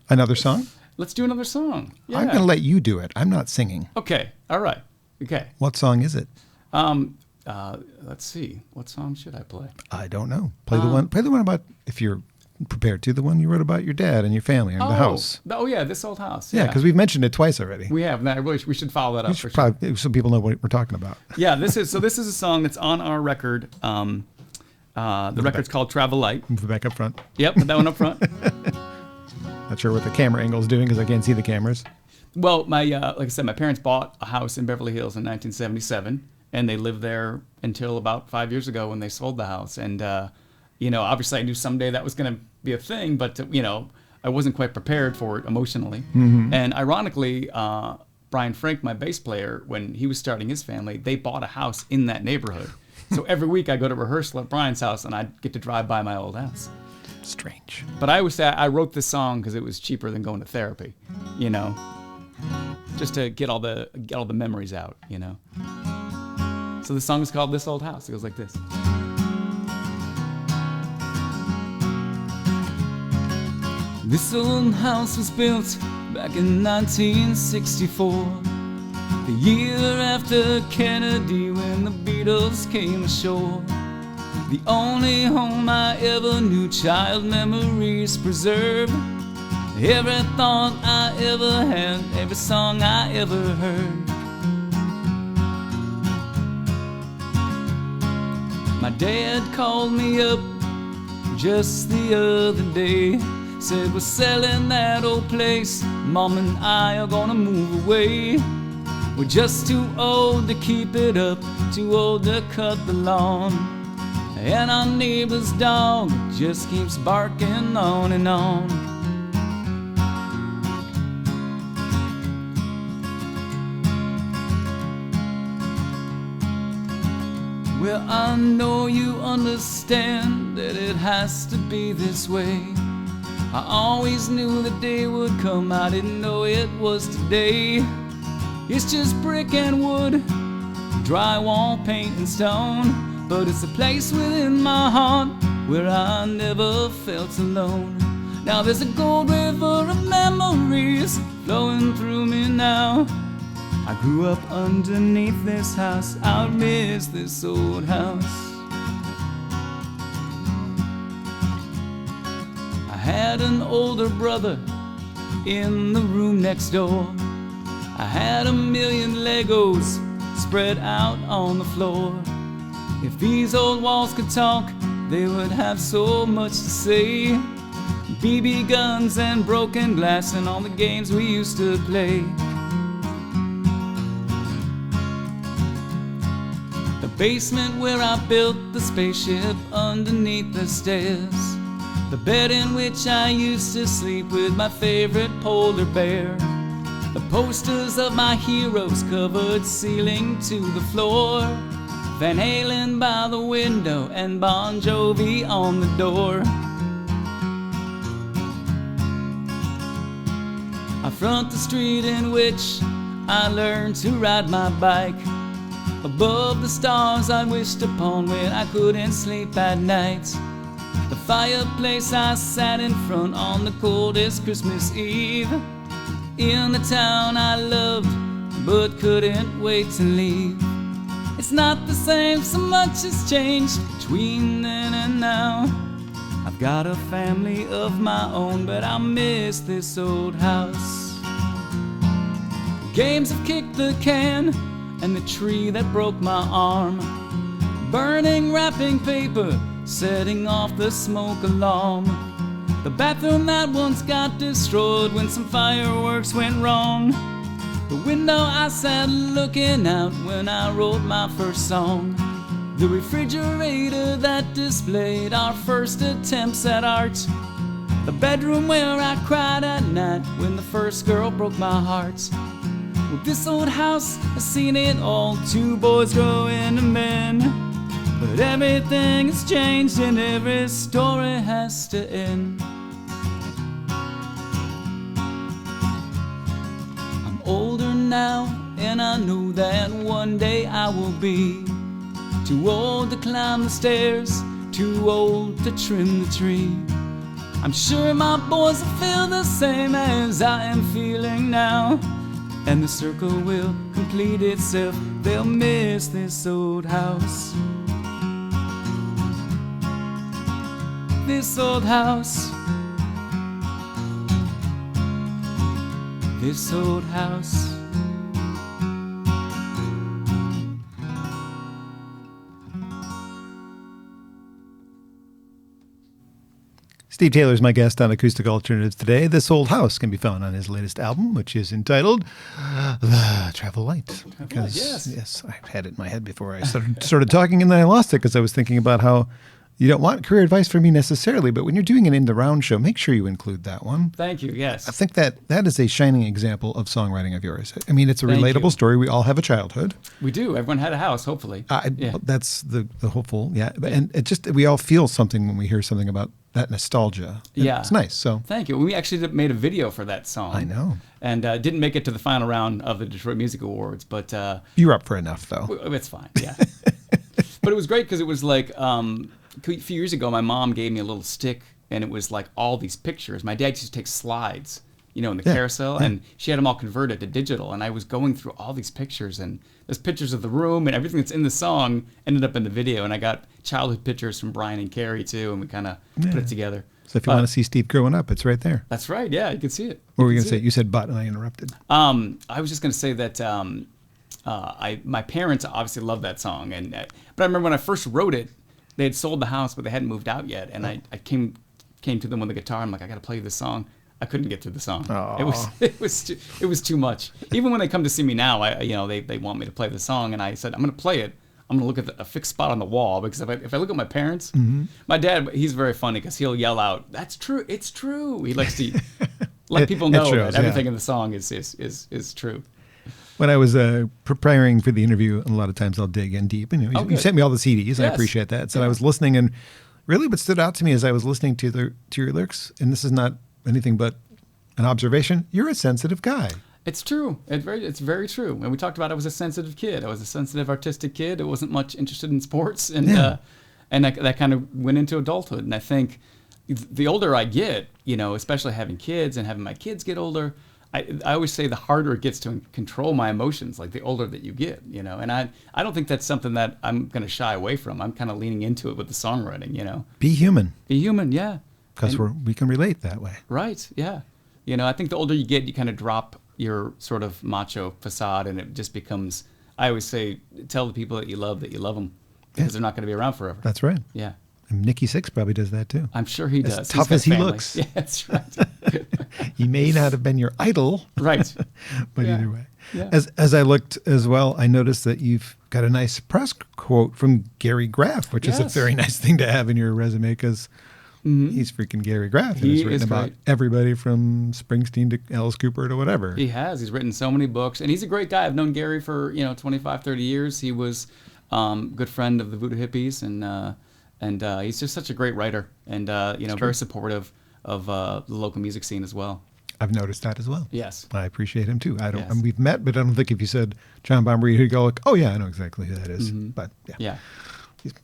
Speaker 1: Another song?
Speaker 2: Let's do another song. Yeah.
Speaker 1: I'm going to let you do it. I'm not singing.
Speaker 2: Okay. All right. Okay.
Speaker 1: What song is it?
Speaker 2: Let's see. What song should I play?
Speaker 1: I don't know. Play the one about, if you're prepared to, the one you wrote about your dad and your family and the house.
Speaker 2: Oh yeah, This Old House.
Speaker 1: Yeah, because we've mentioned it twice already.
Speaker 2: We have. We should follow that up.
Speaker 1: For probably, so people know what we're talking about.
Speaker 2: Yeah, this is a song that's on our record. The record's called Travel Light.
Speaker 1: Move it back up front.
Speaker 2: Yep, put that one up front.
Speaker 1: Not sure what the camera angle is doing because I can't see the cameras.
Speaker 2: Well, like I said, my parents bought a house in Beverly Hills in 1977, and they lived there until about 5 years ago when they sold the house. And obviously I knew someday that was going to be a thing, but I wasn't quite prepared for it emotionally. Mm-hmm. And ironically, Brian Frank, my bass player, when he was starting his family, they bought a house in that neighborhood. So every week I go to rehearsal at Brian's house and I get to drive by my old house.
Speaker 1: Strange.
Speaker 2: But I always say I wrote this song because it was cheaper than going to therapy, just to get all the memories out, So the song is called This Old House. It goes like this. This old house was built back in 1964, the year after Kennedy, when the Beatles came ashore. The only home I ever knew, child memories preserved. Every thought I ever had, every song I ever heard. My dad called me up just the other day, said we're selling that old place, Mom and I are gonna move away. We're just too old to keep it up, too old to cut the lawn, and our neighbor's dog just keeps barking on and on. Well, I know you understand that it has to be this way. I always knew the day would come, I didn't know it was today. It's just brick and wood, drywall, paint and stone, but it's a place within my heart where I never felt alone. Now there's a gold river of memories flowing through me now. I grew up underneath this house, I miss this old house. I had an older brother in the room next door. I had 1,000,000 Legos spread out on the floor. If these old walls could talk, they would have so much to say. BB guns and broken glass and all the games we used to play. The basement where I built the spaceship underneath the stairs. The bed in which I used to sleep with my favorite polar bear. The posters of my heroes covered ceiling to the floor. Van Halen by the window and Bon Jovi on the door. I front the street in which I learned to ride my bike. Above the stars I wished upon when I couldn't sleep at night. The fireplace I sat in front on the coldest Christmas Eve. In the town I loved, but couldn't wait to leave. It's not the same, so much has changed between then and now. I've got a family of my own, but I miss this old house. Games have kicked the can, and the tree that broke my arm. Burning wrapping paper, setting off the smoke alarm. The bathroom that once got destroyed when some fireworks went wrong. The window I sat looking out when I wrote my first song. The refrigerator that displayed our first attempts at art. The bedroom where I cried at night when the first girl broke my heart. Well, this old house has seen it all, 2 boys grow into men. But everything has changed and every story has to end. I'm older now and I know that one day I will be too old to climb the stairs, too old to trim the tree. I'm sure my boys will feel the same as I am feeling now, and the circle will complete itself. They'll miss this old house. This old house. This old house.
Speaker 1: Steve Taylor is my guest on Acoustic Alternatives today. This Old House can be found on his latest album, which is entitled The Travel Light. Yes, I had it in my head before I started talking, and then I lost it because I was thinking about how you don't want career advice from me necessarily, but when you're doing an In the Round show, make sure you include that one.
Speaker 2: Thank you, yes.
Speaker 1: I think that is a shining example of songwriting of yours. I mean, it's a relatable story. We all have a childhood.
Speaker 2: We do. Everyone had a house, hopefully.
Speaker 1: That's the hopeful, yeah. And it just, we all feel something when we hear something about that nostalgia.
Speaker 2: Yeah.
Speaker 1: It's nice. So
Speaker 2: thank you. We actually made a video for that song.
Speaker 1: I know.
Speaker 2: And didn't make it to the final round of the Detroit Music Awards, but
Speaker 1: you were up for enough, though.
Speaker 2: It's fine. Yeah. But it was great because it was like a few years ago, my mom gave me a little stick, and it was like all these pictures. My dad used to take slides, in the carousel, and she had them all converted to digital. And I was going through all these pictures, and there's pictures of the room, and everything that's in the song ended up in the video. And I got childhood pictures from Brian and Carrie too, and we kind of put it together.
Speaker 1: So if you want to see Steve growing up, it's right there.
Speaker 2: That's right. Yeah, you can see it.
Speaker 1: What were you going to say? You said but, and I interrupted.
Speaker 2: I was just going to say that my parents obviously loved that song, but I remember when I first wrote it, they had sold the house, but they hadn't moved out yet, and I came to them with a guitar. I'm like, I got to play this song. I couldn't get through the song. It was too much. Even when they come to see me now, they want me to play the song, and I said I'm going to play it. I'm going to look at a fixed spot on the wall, because if I look at my parents, my dad, he's very funny because he'll yell out, "That's true, it's true." He likes to let people know that everything in the song is true.
Speaker 1: When I was preparing for the interview, a lot of times I'll dig in deep. And you sent me all the CDs. Yes. I appreciate that. So I was listening, and really what stood out to me as I was listening to your lyrics, and this is not anything but an observation, you're a sensitive guy.
Speaker 2: It's true. It's very true. And we talked about I was a sensitive kid. I was a sensitive, artistic kid. I wasn't much interested in sports, and that kind of went into adulthood. And I think the older I get, especially having kids and having my kids get older, I always say the harder it gets to control my emotions, like the older that you get, And I don't think that's something that I'm going to shy away from. I'm kind of leaning into it with the songwriting,
Speaker 1: Be human.
Speaker 2: Be human, yeah.
Speaker 1: Because we can relate that way.
Speaker 2: Right, yeah. I think the older you get, you kind of drop your sort of macho facade, and it just becomes, I always say, tell the people that you love them, because they're not going to be around forever.
Speaker 1: That's right.
Speaker 2: Yeah.
Speaker 1: And Nikki Sixx probably does that too.
Speaker 2: I'm sure he does.
Speaker 1: As tough as he looks.
Speaker 2: Yeah, that's right.
Speaker 1: He may not have been your idol.
Speaker 2: Right.
Speaker 1: But either way.
Speaker 2: Yeah.
Speaker 1: As I looked as well, I noticed that you've got a nice press quote from Gary Graff, which is a very nice thing to have in your resume, because he's freaking Gary Graff. And he's written about everybody from Springsteen to Alice Cooper to whatever.
Speaker 2: He has. He's written so many books. And he's a great guy. I've known Gary for, 25, 30 years. He was a good friend of the Voodoo Hippies, and he's just such a great writer, and very supportive of the local music scene as well.
Speaker 1: I've noticed that as well.
Speaker 2: Yes,
Speaker 1: I appreciate him too. We've met, but I don't think if you said John Bomberito, he'd go like, "Oh yeah, I know exactly who that is." But yeah.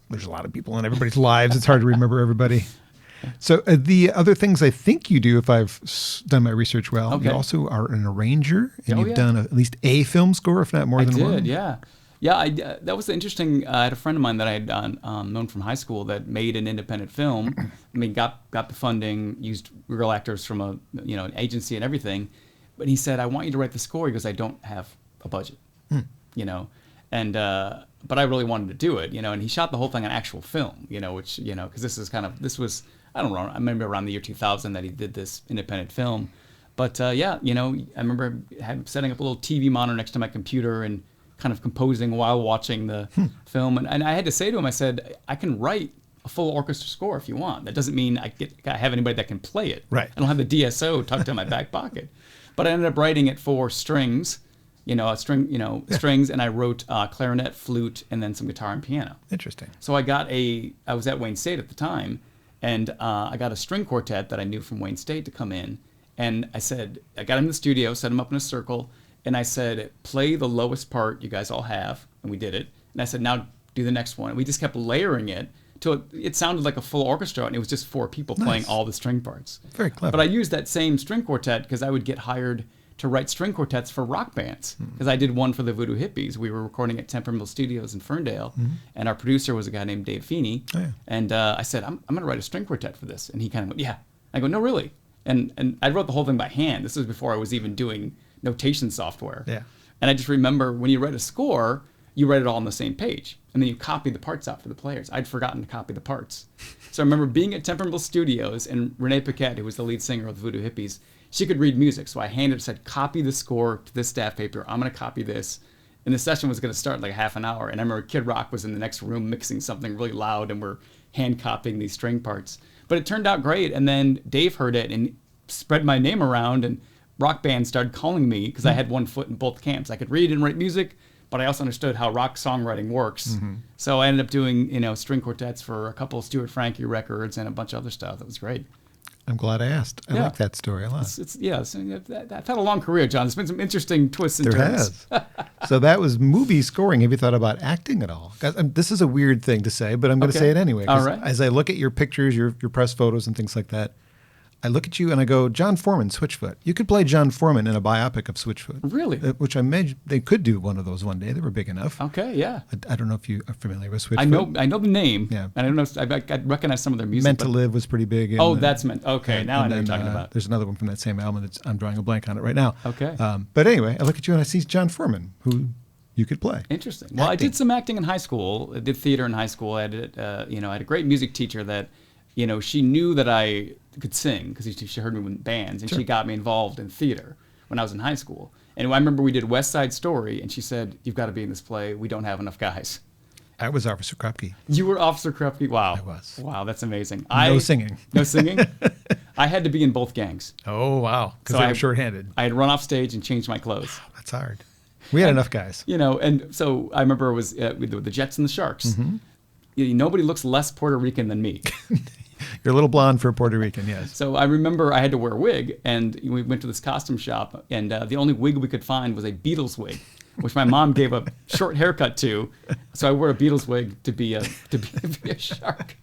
Speaker 1: There's a lot of people in everybody's lives. It's hard to remember everybody. So the other things I think you do, if I've done my research well, you also are an arranger, and you've done at least a film score, if not more than one.
Speaker 2: I did, yeah. Yeah, that was interesting. I had a friend of mine that I had known from high school that made an independent film. I mean, got the funding, used real actors from an agency and everything. But he said, "I want you to write the score." He goes, "I don't have a budget, and but I really wanted to do it, And he shot the whole thing on actual film, which because this was I don't know, I remember around the year 2000 that he did this independent film. But I remember setting up a little TV monitor next to my computer and kind of composing while watching the film. And I had to say to him, I said, I can write a full orchestra score if you want. That doesn't mean I have anybody that can play it.
Speaker 1: Right.
Speaker 2: I don't have the DSO tucked in my back pocket. But I ended up writing it for strings, a string, strings, and I wrote clarinet, flute, and then some guitar and piano.
Speaker 1: Interesting.
Speaker 2: So I was at Wayne State at the time, and I got a string quartet that I knew from Wayne State to come in, and I got him in the studio, set him up in a circle, and I said, play the lowest part you guys all have, and we did it. And I said, now do the next one. And we just kept layering it till it sounded like a full orchestra, and it was just 4 people playing all the string parts.
Speaker 1: Very clever.
Speaker 2: But I used that same string quartet because I would get hired to write string quartets for rock bands. Because I did one for the Voodoo Hippies. We were recording at Tempermill Studios in Ferndale, and our producer was a guy named Dave Feeney.
Speaker 1: Oh, yeah.
Speaker 2: And I said, I'm going to write a string quartet for this. And he kind of went, yeah. I go, no, really? And I wrote the whole thing by hand. This was before I was even doing notation software.
Speaker 1: Yeah.
Speaker 2: And I just remember when you write a score, you write it all on the same page, and then you copy the parts out for the players. I'd forgotten to copy the parts. So I remember being at Tempermill Studios, and Renee Paquette, who was the lead singer of the Voodoo Hippies, she could read music. So I said, copy the score to this staff paper. I'm going to copy this. And the session was going to start like half an hour. And I remember Kid Rock was in the next room mixing something really loud, and we're hand copying these string parts. But it turned out great. And then Dave heard it and spread my name around, and rock bands started calling me because I had one foot in both camps. I could read and write music, but I also understood how rock songwriting works. So I ended up doing, string quartets for a couple of Stuart Frankie records and a bunch of other stuff. That was great.
Speaker 1: I'm glad I asked. I like that story a lot.
Speaker 2: I've had a long career, John. There's been some interesting twists and turns.
Speaker 1: There has. So that was movie scoring. Have you thought about acting at all? This is a weird thing to say, but I'm going to say it anyway.
Speaker 2: All right.
Speaker 1: As I look at your pictures, your press photos and things like that, I look at you and I go, John Foreman, Switchfoot. You could play John Foreman in a biopic of Switchfoot.
Speaker 2: Really?
Speaker 1: Which I imagine they could do one of those one day. They were big enough.
Speaker 2: Okay, yeah.
Speaker 1: I don't know if you are familiar with Switchfoot.
Speaker 2: I know the name.
Speaker 1: Yeah.
Speaker 2: And I don't know. I recognize some of their music.
Speaker 1: Meant to Live was pretty big.
Speaker 2: That's Meant. Okay, now I know what you're talking about.
Speaker 1: There's another one from that same album. I'm drawing a blank on it right now.
Speaker 2: Okay.
Speaker 1: But anyway, I look at you and I see John Foreman, who you could play.
Speaker 2: Interesting. Well, I did some acting in high school. I did theater in high school. I had a great music teacher that, she knew that I could sing because she heard me with bands, and she got me involved in theater when I was in high school. And I remember we did West Side Story, and she said, "You've got to be in this play. We don't have enough guys."
Speaker 1: I was Officer Krupke.
Speaker 2: You were Officer Krupke? Wow.
Speaker 1: I was.
Speaker 2: Wow, that's amazing.
Speaker 1: No singing.
Speaker 2: No singing? I had to be in both gangs.
Speaker 1: Oh, wow. Because
Speaker 2: So
Speaker 1: they were shorthanded.
Speaker 2: I had run off stage and changed my clothes.
Speaker 1: That's hard. We had enough guys.
Speaker 2: And so I remember it was with the Jets and the Sharks. Nobody looks less Puerto Rican than me.
Speaker 1: You're a little blonde for a Puerto Rican, yes.
Speaker 2: So I remember I had to wear a wig, and we went to this costume shop, and the only wig we could find was a Beatles wig, which my mom gave a short haircut to. So I wore a Beatles wig to be a shark.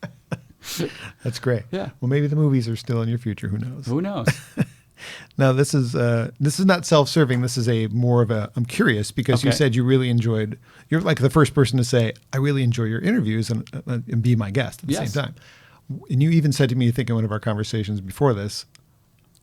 Speaker 1: That's great.
Speaker 2: Yeah.
Speaker 1: Well, maybe the movies are still in your future. Who knows?
Speaker 2: Who knows?
Speaker 1: Now, this is not self-serving. This is I'm curious because you said you really enjoyed, you're like the first person to say, I really enjoy your interviews and be my guest at the same time. And you even said to me, I think in one of our conversations before this,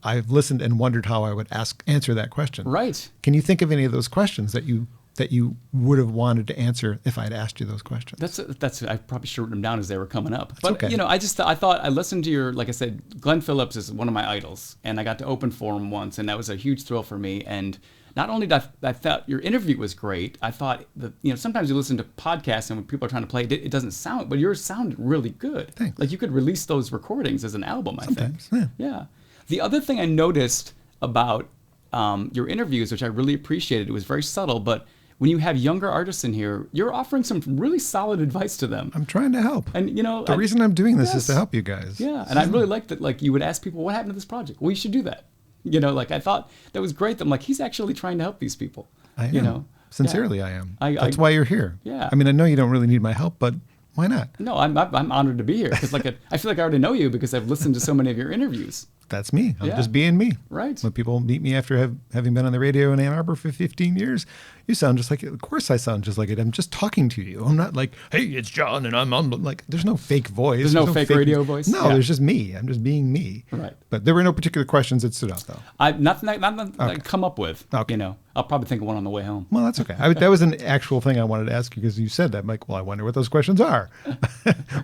Speaker 1: I've listened and wondered how I would answer that question.
Speaker 2: Right.
Speaker 1: Can you think of any of those questions that you would have wanted to answer if I'd asked you those questions?
Speaker 2: That's I probably should have written them down as they were coming up. But
Speaker 1: okay.
Speaker 2: I thought I listened to your, like I said, Glen Phillips is one of my idols, and I got to open for him once, and that was a huge thrill for me. And not only did I thought your interview was great, I thought that sometimes you listen to podcasts and when people are trying to play it doesn't sound, but yours sounded really good.
Speaker 1: Thanks.
Speaker 2: Like you could release those recordings as an album.
Speaker 1: Sometimes,
Speaker 2: I think. Yeah. The other thing I noticed about your interviews, which I really appreciated, it was very subtle, but when you have younger artists in here, you're offering some really solid advice to them.
Speaker 1: I'm trying to help.
Speaker 2: And
Speaker 1: the reason I'm doing this is to help you guys.
Speaker 2: Yeah, and I really liked that. Like you would ask people, "What happened to this project?" Well, you should do that. I thought that was great. I'm like, he's actually trying to help these people.
Speaker 1: I am. Sincerely,
Speaker 2: yeah.
Speaker 1: I am. That's why you're here.
Speaker 2: Yeah.
Speaker 1: I mean, I know you don't really need my help, but why not?
Speaker 2: No, I'm honored to be here because I feel like I already know you because I've listened to so many of your interviews.
Speaker 1: That's me. I'm just being me.
Speaker 2: Right.
Speaker 1: When people meet me after having been on the radio in Ann Arbor for 15 years, you sound just like it. Of course I sound just like it. I'm just talking to you. I'm not like, hey, it's John, and I'm on. Like, there's no fake voice.
Speaker 2: There's no fake radio voice?
Speaker 1: No, there's just me. I'm just being me.
Speaker 2: Right.
Speaker 1: But there were no particular questions that stood out, though.
Speaker 2: Nothing I come up with.
Speaker 1: Okay.
Speaker 2: I'll probably think of one on the way home.
Speaker 1: Well, that's okay. That was an actual thing I wanted to ask you because you said that. I'm like, well, I wonder what those questions are.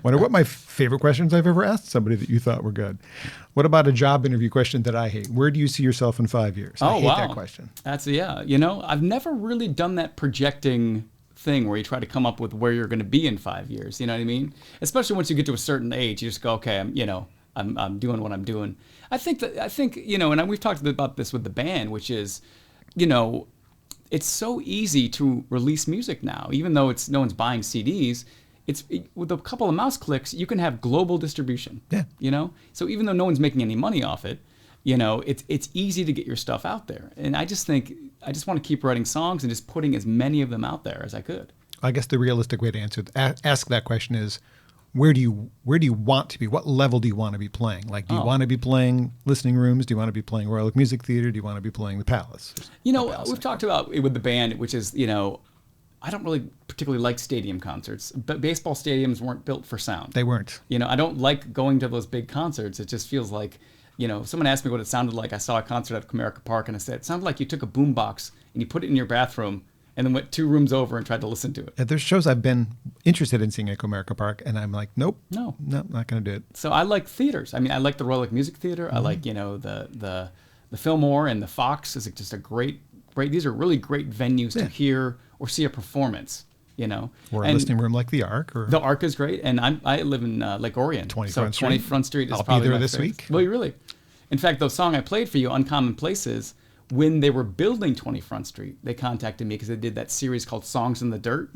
Speaker 1: Wonder what my favorite questions I've ever asked somebody that you thought were good. What about a job interview question that I hate? Where do you see yourself in 5 years? I hate that question.
Speaker 2: That's, I've never really done that projecting thing where you try to come up with where you're going to be in 5 years. You know what I mean? Especially once you get to a certain age, you just go, okay, I'm doing what I'm doing. I think, and we've talked about this with the band, which is, it's so easy to release music now, even though no one's buying CDs. With a couple of mouse clicks, you can have global distribution.
Speaker 1: Yeah.
Speaker 2: You know, so even though no one's making any money off it, you know, it's easy to get your stuff out there. And I just want to keep writing songs and just putting as many of them out there as I could.
Speaker 1: I guess the realistic way to ask that question is, where do you want to be? What level do you want to be playing? Like, do you want to be playing listening rooms? Do you want to be playing Royal Oak Music Theater? Do you want to be playing the Palace?
Speaker 2: You know, we've talked about it with the band, which is, you know, I don't really particularly like stadium concerts, but baseball stadiums weren't built for sound.
Speaker 1: They weren't.
Speaker 2: You know, I don't like going to those big concerts. It just feels like, you know, someone asked me what it sounded like. I saw a concert at Comerica Park, and I said, it sounded like you took a boombox and you put it in your bathroom and then went 2 rooms over and tried to listen to it.
Speaker 1: There's shows I've been interested in seeing at Comerica Park, and I'm like, nope, not going to do it.
Speaker 2: So I like theaters. I mean, I like the Royal Oak Music Theater. I like, you know, the Fillmore and the Fox is just a great. These are really great venues to hear or see a performance. You know,
Speaker 1: or a listening room like the Arc. Or
Speaker 2: the Arc is great, and I live in Lake Orion.
Speaker 1: 20
Speaker 2: so
Speaker 1: Front Street.
Speaker 2: 20 Front Street is
Speaker 1: I'll
Speaker 2: probably
Speaker 1: be there
Speaker 2: my
Speaker 1: this
Speaker 2: favorite.
Speaker 1: week.
Speaker 2: Well, you really. In fact, the song I played for you, Uncommon Places, when they were building 20 Front Street, they contacted me because they did that series called Songs in the Dirt,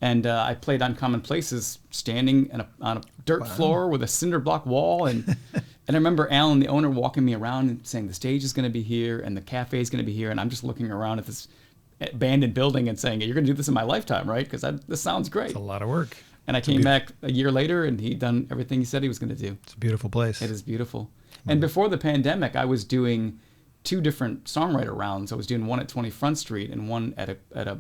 Speaker 2: and I played Uncommon Places standing on a dirt floor with a cinder block wall, and and I remember Alan, the owner, walking me around and saying the stage is going to be here and the cafe is going to be here, and I'm just looking around at this abandoned building and saying, you're going to do this in my lifetime, right? Because this sounds great.
Speaker 1: It's a lot of work.
Speaker 2: And I came back a year later, and he'd done everything he said he was going to do.
Speaker 1: It's a beautiful place.
Speaker 2: It is beautiful. And before the pandemic, I was doing 2 different songwriter rounds. I was doing one at 20 Front Street and one at a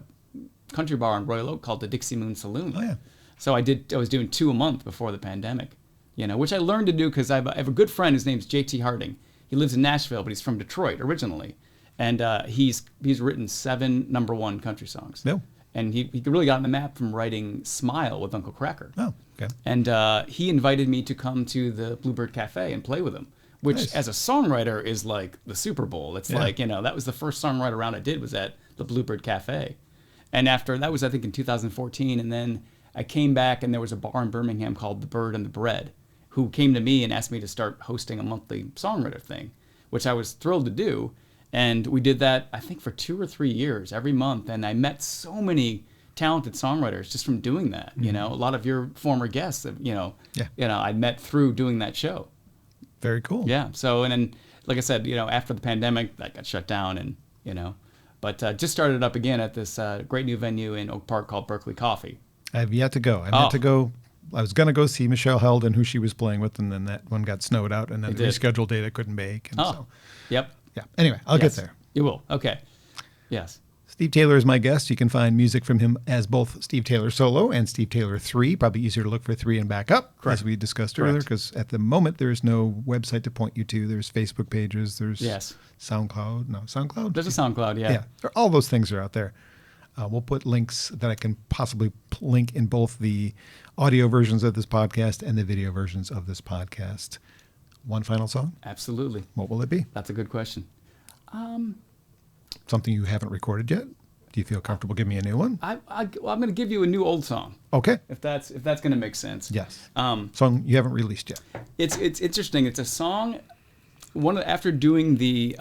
Speaker 2: country bar in Royal Oak called the Dixie Moon Saloon.
Speaker 1: Oh, yeah.
Speaker 2: So I was doing 2 a month before the pandemic, you know, which I learned to do because I have a good friend. His name's J.T. Harding. He lives in Nashville, but he's from Detroit originally. And he's written 7 #1 country songs.
Speaker 1: No.
Speaker 2: And he really got on the map from writing Smile with Uncle Cracker.
Speaker 1: Oh, okay.
Speaker 2: And he invited me to come to the Bluebird Cafe and play with him, which as a songwriter is like the Super Bowl. It's like, you know, that was the first songwriter round I did was at the Bluebird Cafe. And after that was, I think, in 2014. And then I came back and there was a bar in Birmingham called The Bird and the Bread, who came to me and asked me to start hosting a monthly songwriter thing, which I was thrilled to do. And we did that, I think, for 2 or 3 years, every month. And I met so many talented songwriters just from doing that. You know, a lot of your former guests, I met through doing that show.
Speaker 1: Very cool.
Speaker 2: Yeah. So, and then, like I said, you know, after the pandemic, that got shut down, and you know, but just started up again at this great new venue in Oak Park called Berklee Coffee.
Speaker 1: I have yet to go. I meant to go. I was going to go see Michelle Held and who she was playing with, and then that one got snowed out, and then the rescheduled date I couldn't make. And so,
Speaker 2: yep.
Speaker 1: Yeah. Anyway, I'll get there.
Speaker 2: You will. Okay. Yes.
Speaker 1: Steve Taylor is my guest. You can find music from him as both Steve Taylor Solo and Steve Taylor 3. Probably easier to look for 3 and back up, as we discussed earlier, because at the moment there's no website to point you to. There's Facebook pages. There's SoundCloud. No, SoundCloud?
Speaker 2: There's a SoundCloud, yeah.
Speaker 1: Yeah. All those things are out there. We'll put links that I can possibly link in both the audio versions of this podcast and the video versions of this podcast. One final song?
Speaker 2: Absolutely.
Speaker 1: What will it be?
Speaker 2: That's a good question.
Speaker 1: Something you haven't recorded yet? Do you feel comfortable giving me a new one?
Speaker 2: I'm going to give you a new old song.
Speaker 1: Okay.
Speaker 2: If that's going to make sense.
Speaker 1: Yes. Song you haven't released yet.
Speaker 2: It's interesting. It's a song. After doing the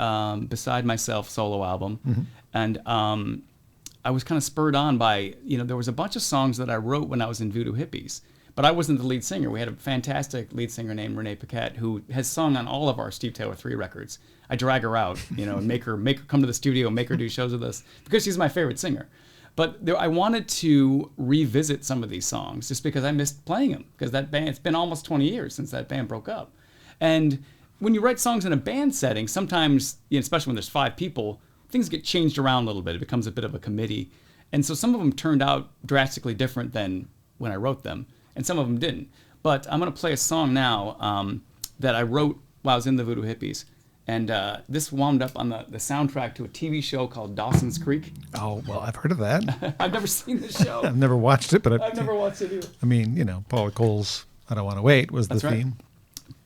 Speaker 2: Beside Myself solo album, and I was kind of spurred on by, you know, there was a bunch of songs that I wrote when I was in Voodoo Hippies, but I wasn't the lead singer. We had a fantastic lead singer named Renee Paquette who has sung on all of our Steve Taylor 3 records. I drag her out, you know, and make her come to the studio, make her do shows with us because she's my favorite singer. But I wanted to revisit some of these songs just because I missed playing them, because that band, it's been almost 20 years since that band broke up. And when you write songs in a band setting, sometimes, you know, especially when there's 5 people, things get changed around a little bit. It becomes a bit of a committee. And so some of them turned out drastically different than when I wrote them, and some of them didn't. But I'm going to play a song now that I wrote while I was in the Voodoo Hippies. And this wound up on the soundtrack to a TV show called Dawson's Creek.
Speaker 1: Oh, well, I've heard of that.
Speaker 2: I've never seen the show.
Speaker 1: I've never watched it, but
Speaker 2: I've never watched it either.
Speaker 1: I mean, you know, Paula Cole's I Don't Want to Wait was the theme.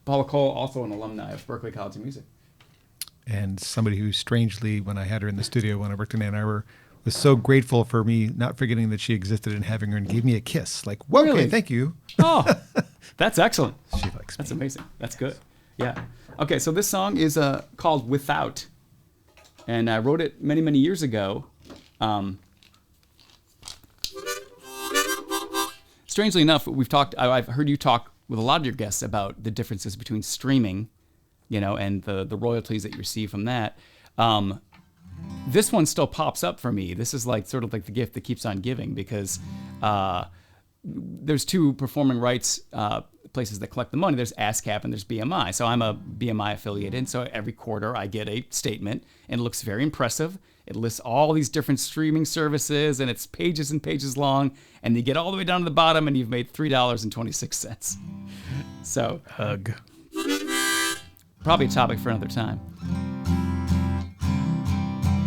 Speaker 2: Paula Cole, also an alumni of Berklee College of Music.
Speaker 1: And somebody who strangely, when I had her in the studio when I worked in Ann Arbor, was so grateful for me not forgetting that she existed and having her and gave me a kiss. Like, whoa,
Speaker 2: really?
Speaker 1: Okay, thank you.
Speaker 2: Oh, that's excellent.
Speaker 1: She likes me.
Speaker 2: That's amazing. That's good. Yeah. Okay, so this song is called Without. And I wrote it many, many years ago. Strangely enough, I've heard you talk with a lot of your guests about the differences between streaming, and the royalties that you receive from that. This one still pops up for me. This is sort of like the gift that keeps on giving, because there's two performing rights places that collect the money. There's ASCAP and there's BMI. So I'm a BMI affiliated. So every quarter I get a statement, and it looks very impressive. It lists all these different streaming services, and it's pages and pages long. And you get all the way down to the bottom, and you've made $3.26. So,
Speaker 1: Hug.
Speaker 2: Probably a topic for another time.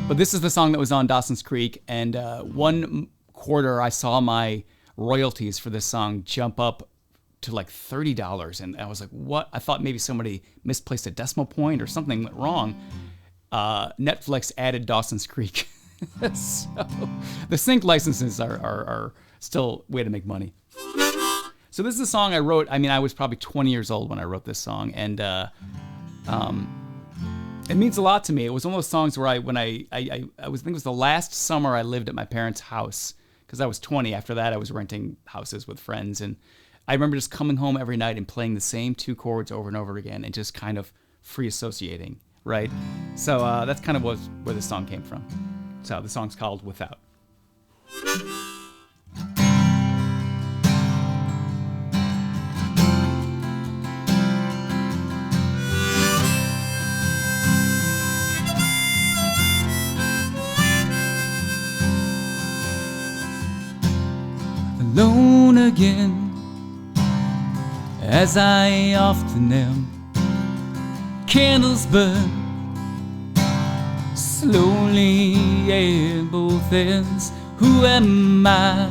Speaker 2: But this is the song that was on Dawson's Creek, and one quarter I saw my royalties for this song jump up to $30, and I was like, what? I thought maybe somebody misplaced a decimal point or something went wrong. Netflix added Dawson's Creek. So the sync licenses are still a way to make money. So this is a song I wrote. I mean, I was probably 20 years old when I wrote this song, and it means a lot to me. It was one of those songs where I think it was the last summer I lived at my parents' house, because I was 20. After that, I was renting houses with friends, and I remember just coming home every night and playing the same two chords over and over again, and just kind of free associating, right? So that's kind of where this song came from. So the song's called Without. Alone again, as I often am. Candles burn slowly at both ends. Who am I?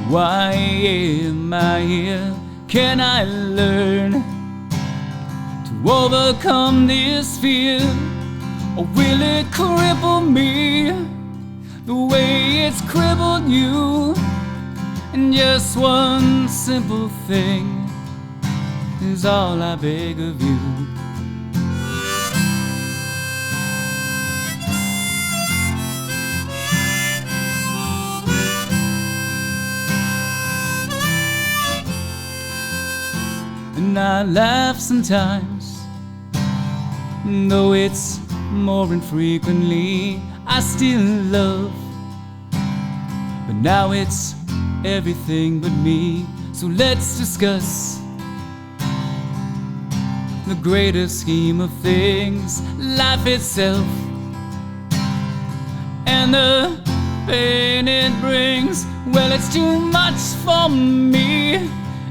Speaker 2: Why am I here? Can I learn to overcome this fear? Or will it cripple me the way it's crippled you? And just one simple thing is all I beg of you. And I laugh sometimes, though it's more infrequently. I still love, but now it's everything but me. So let's discuss the greater scheme of things, life itself, and the pain it brings. Well, it's too much for me.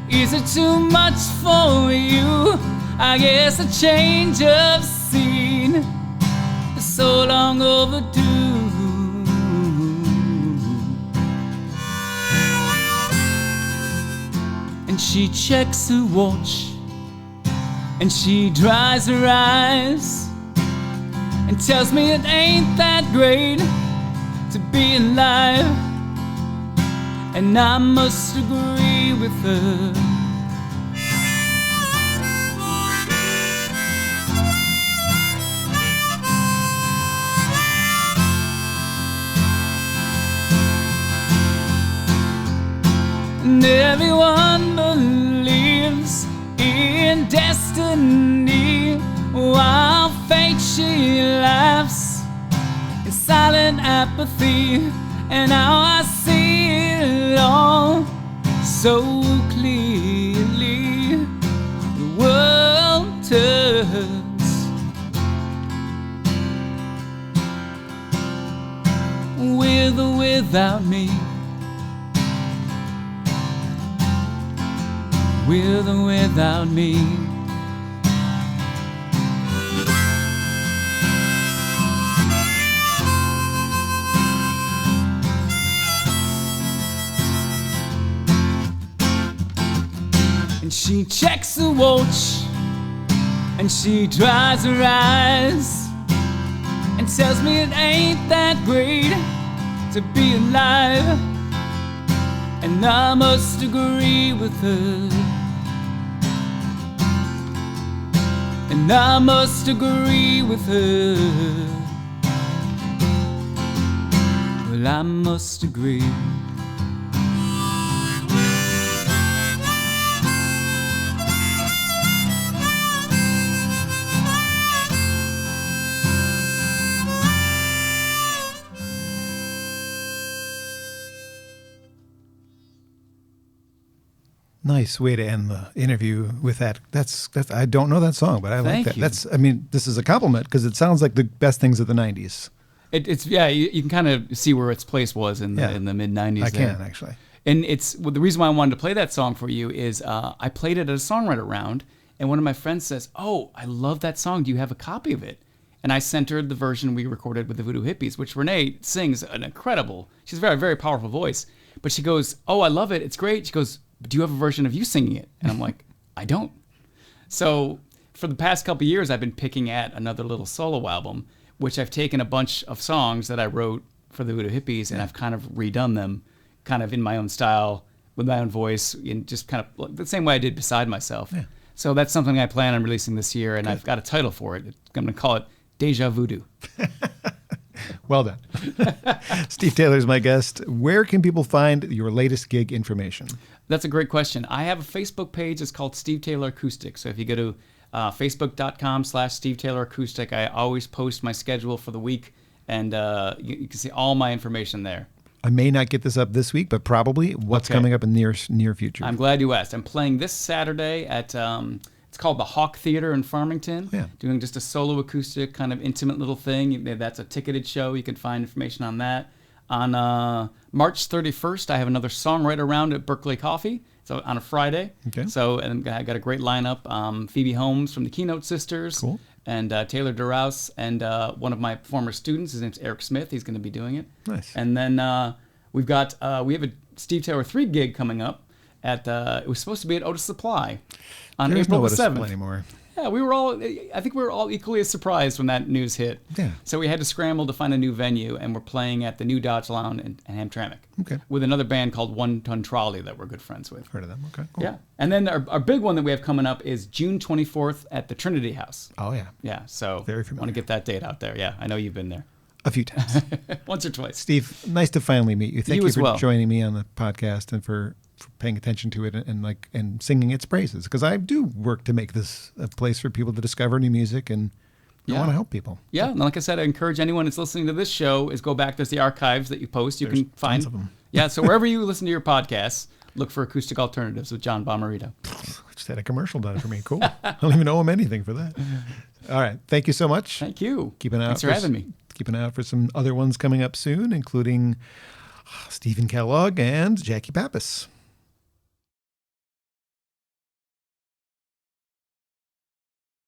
Speaker 2: Is it too much for you? I guess a change of scene is so long overdue. And she checks her watch, and she dries her eyes, and tells me it ain't that great to be alive. And I must agree with her. And everyone believes in destiny, while fate she laughs in silent apathy. And now I see it all so clearly. The world turns with or without me, with or without me. And she checks her watch, and she dries her eyes, and tells me it ain't that great to be alive. And I must agree with her. And I must agree with her. Well, I must agree.
Speaker 1: Nice way to end the interview with that. That's I don't know that song, but I like that.
Speaker 2: you.
Speaker 1: This is a compliment because it sounds like the best things of the 90s.
Speaker 2: It's you can kind of see where its place was in the mid 90s.
Speaker 1: I can actually.
Speaker 2: And the reason why I wanted to play that song for you is I played it at a songwriter round, and one of my friends says, "Oh, I love that song. Do you have a copy of it?" And I sent her the version we recorded with the Voodoo Hippies, which Renee sings an incredible. She's a very, very powerful voice. But she goes, "Oh, I love it. It's great." She goes, "Do you have a version of you singing it?" And I'm like, "I don't." So for the past couple of years, I've been picking at another little solo album, which I've taken a bunch of songs that I wrote for the Voodoo Hippies, and I've kind of redone them, kind of in my own style, with my own voice, and just kind of the same way I did Beside Myself. Yeah. So that's something I plan on releasing this year, and I've got a title for it. I'm going to call it Deja Voodoo.
Speaker 1: Well done. Steve Taylor's my guest. Where can people find your latest gig information?
Speaker 2: That's a great question. I have a Facebook page. It's called Steve Taylor Acoustic. So if you go to facebook.com/Steve Taylor Acoustic, I always post my schedule for the week, and you can see all my information there.
Speaker 1: I may not get this up this week, but probably what's coming up in the near future.
Speaker 2: I'm glad you asked. I'm playing this Saturday at it's called the Hawk Theater in Farmington. Yeah. Doing just a solo acoustic kind of intimate little thing. That's a ticketed show. You can find information on that. On March 31st, I have another songwriter round at Berklee Coffee. So on a Friday. Okay. So and I got a great lineup. Phoebe Holmes from the Keynote Sisters. Cool. And Taylor DeRouse and one of my former students. His name's Eric Smith. He's going to be doing it. Nice. And then we have a Steve Taylor 3 gig coming up at it was supposed to be at Otis Supply on April the 7th.
Speaker 1: Anymore.
Speaker 2: Yeah, I think we were all equally as surprised when that news hit. Yeah. So we had to scramble to find a new venue, and we're playing at the new Dodge Lounge in Hamtramck. Okay. With another band called One Ton Trolley that we're good friends with.
Speaker 1: Heard of them. Okay, cool.
Speaker 2: Yeah. And then our big one that we have coming up is June 24th at the Trinity House.
Speaker 1: Oh, yeah.
Speaker 2: Yeah, so
Speaker 1: very familiar.
Speaker 2: Want to get that date out there. Yeah, I know you've been there.
Speaker 1: A few times.
Speaker 2: Once or twice.
Speaker 1: Steve, nice to finally meet you. Thank you for
Speaker 2: well.
Speaker 1: joining me on the podcast and for paying attention to it and singing its praises, because I do work to make this a place for people to discover new music, and I want to help people.
Speaker 2: Yeah, and like I said, I encourage anyone that's listening to this show is go back. There's the archives that you post. There's can find
Speaker 1: tons of them.
Speaker 2: Yeah, so wherever you listen to your podcasts, look for Acoustic Alternatives with John Bomarito.
Speaker 1: Just had a commercial done for me. Cool. I don't even owe him anything for that. All right. Thank you so much.
Speaker 2: Thank you.
Speaker 1: Thanks
Speaker 2: for having me.
Speaker 1: Keep an eye out for some other ones coming up soon, including Stephen Kellogg and Jackie Pappas.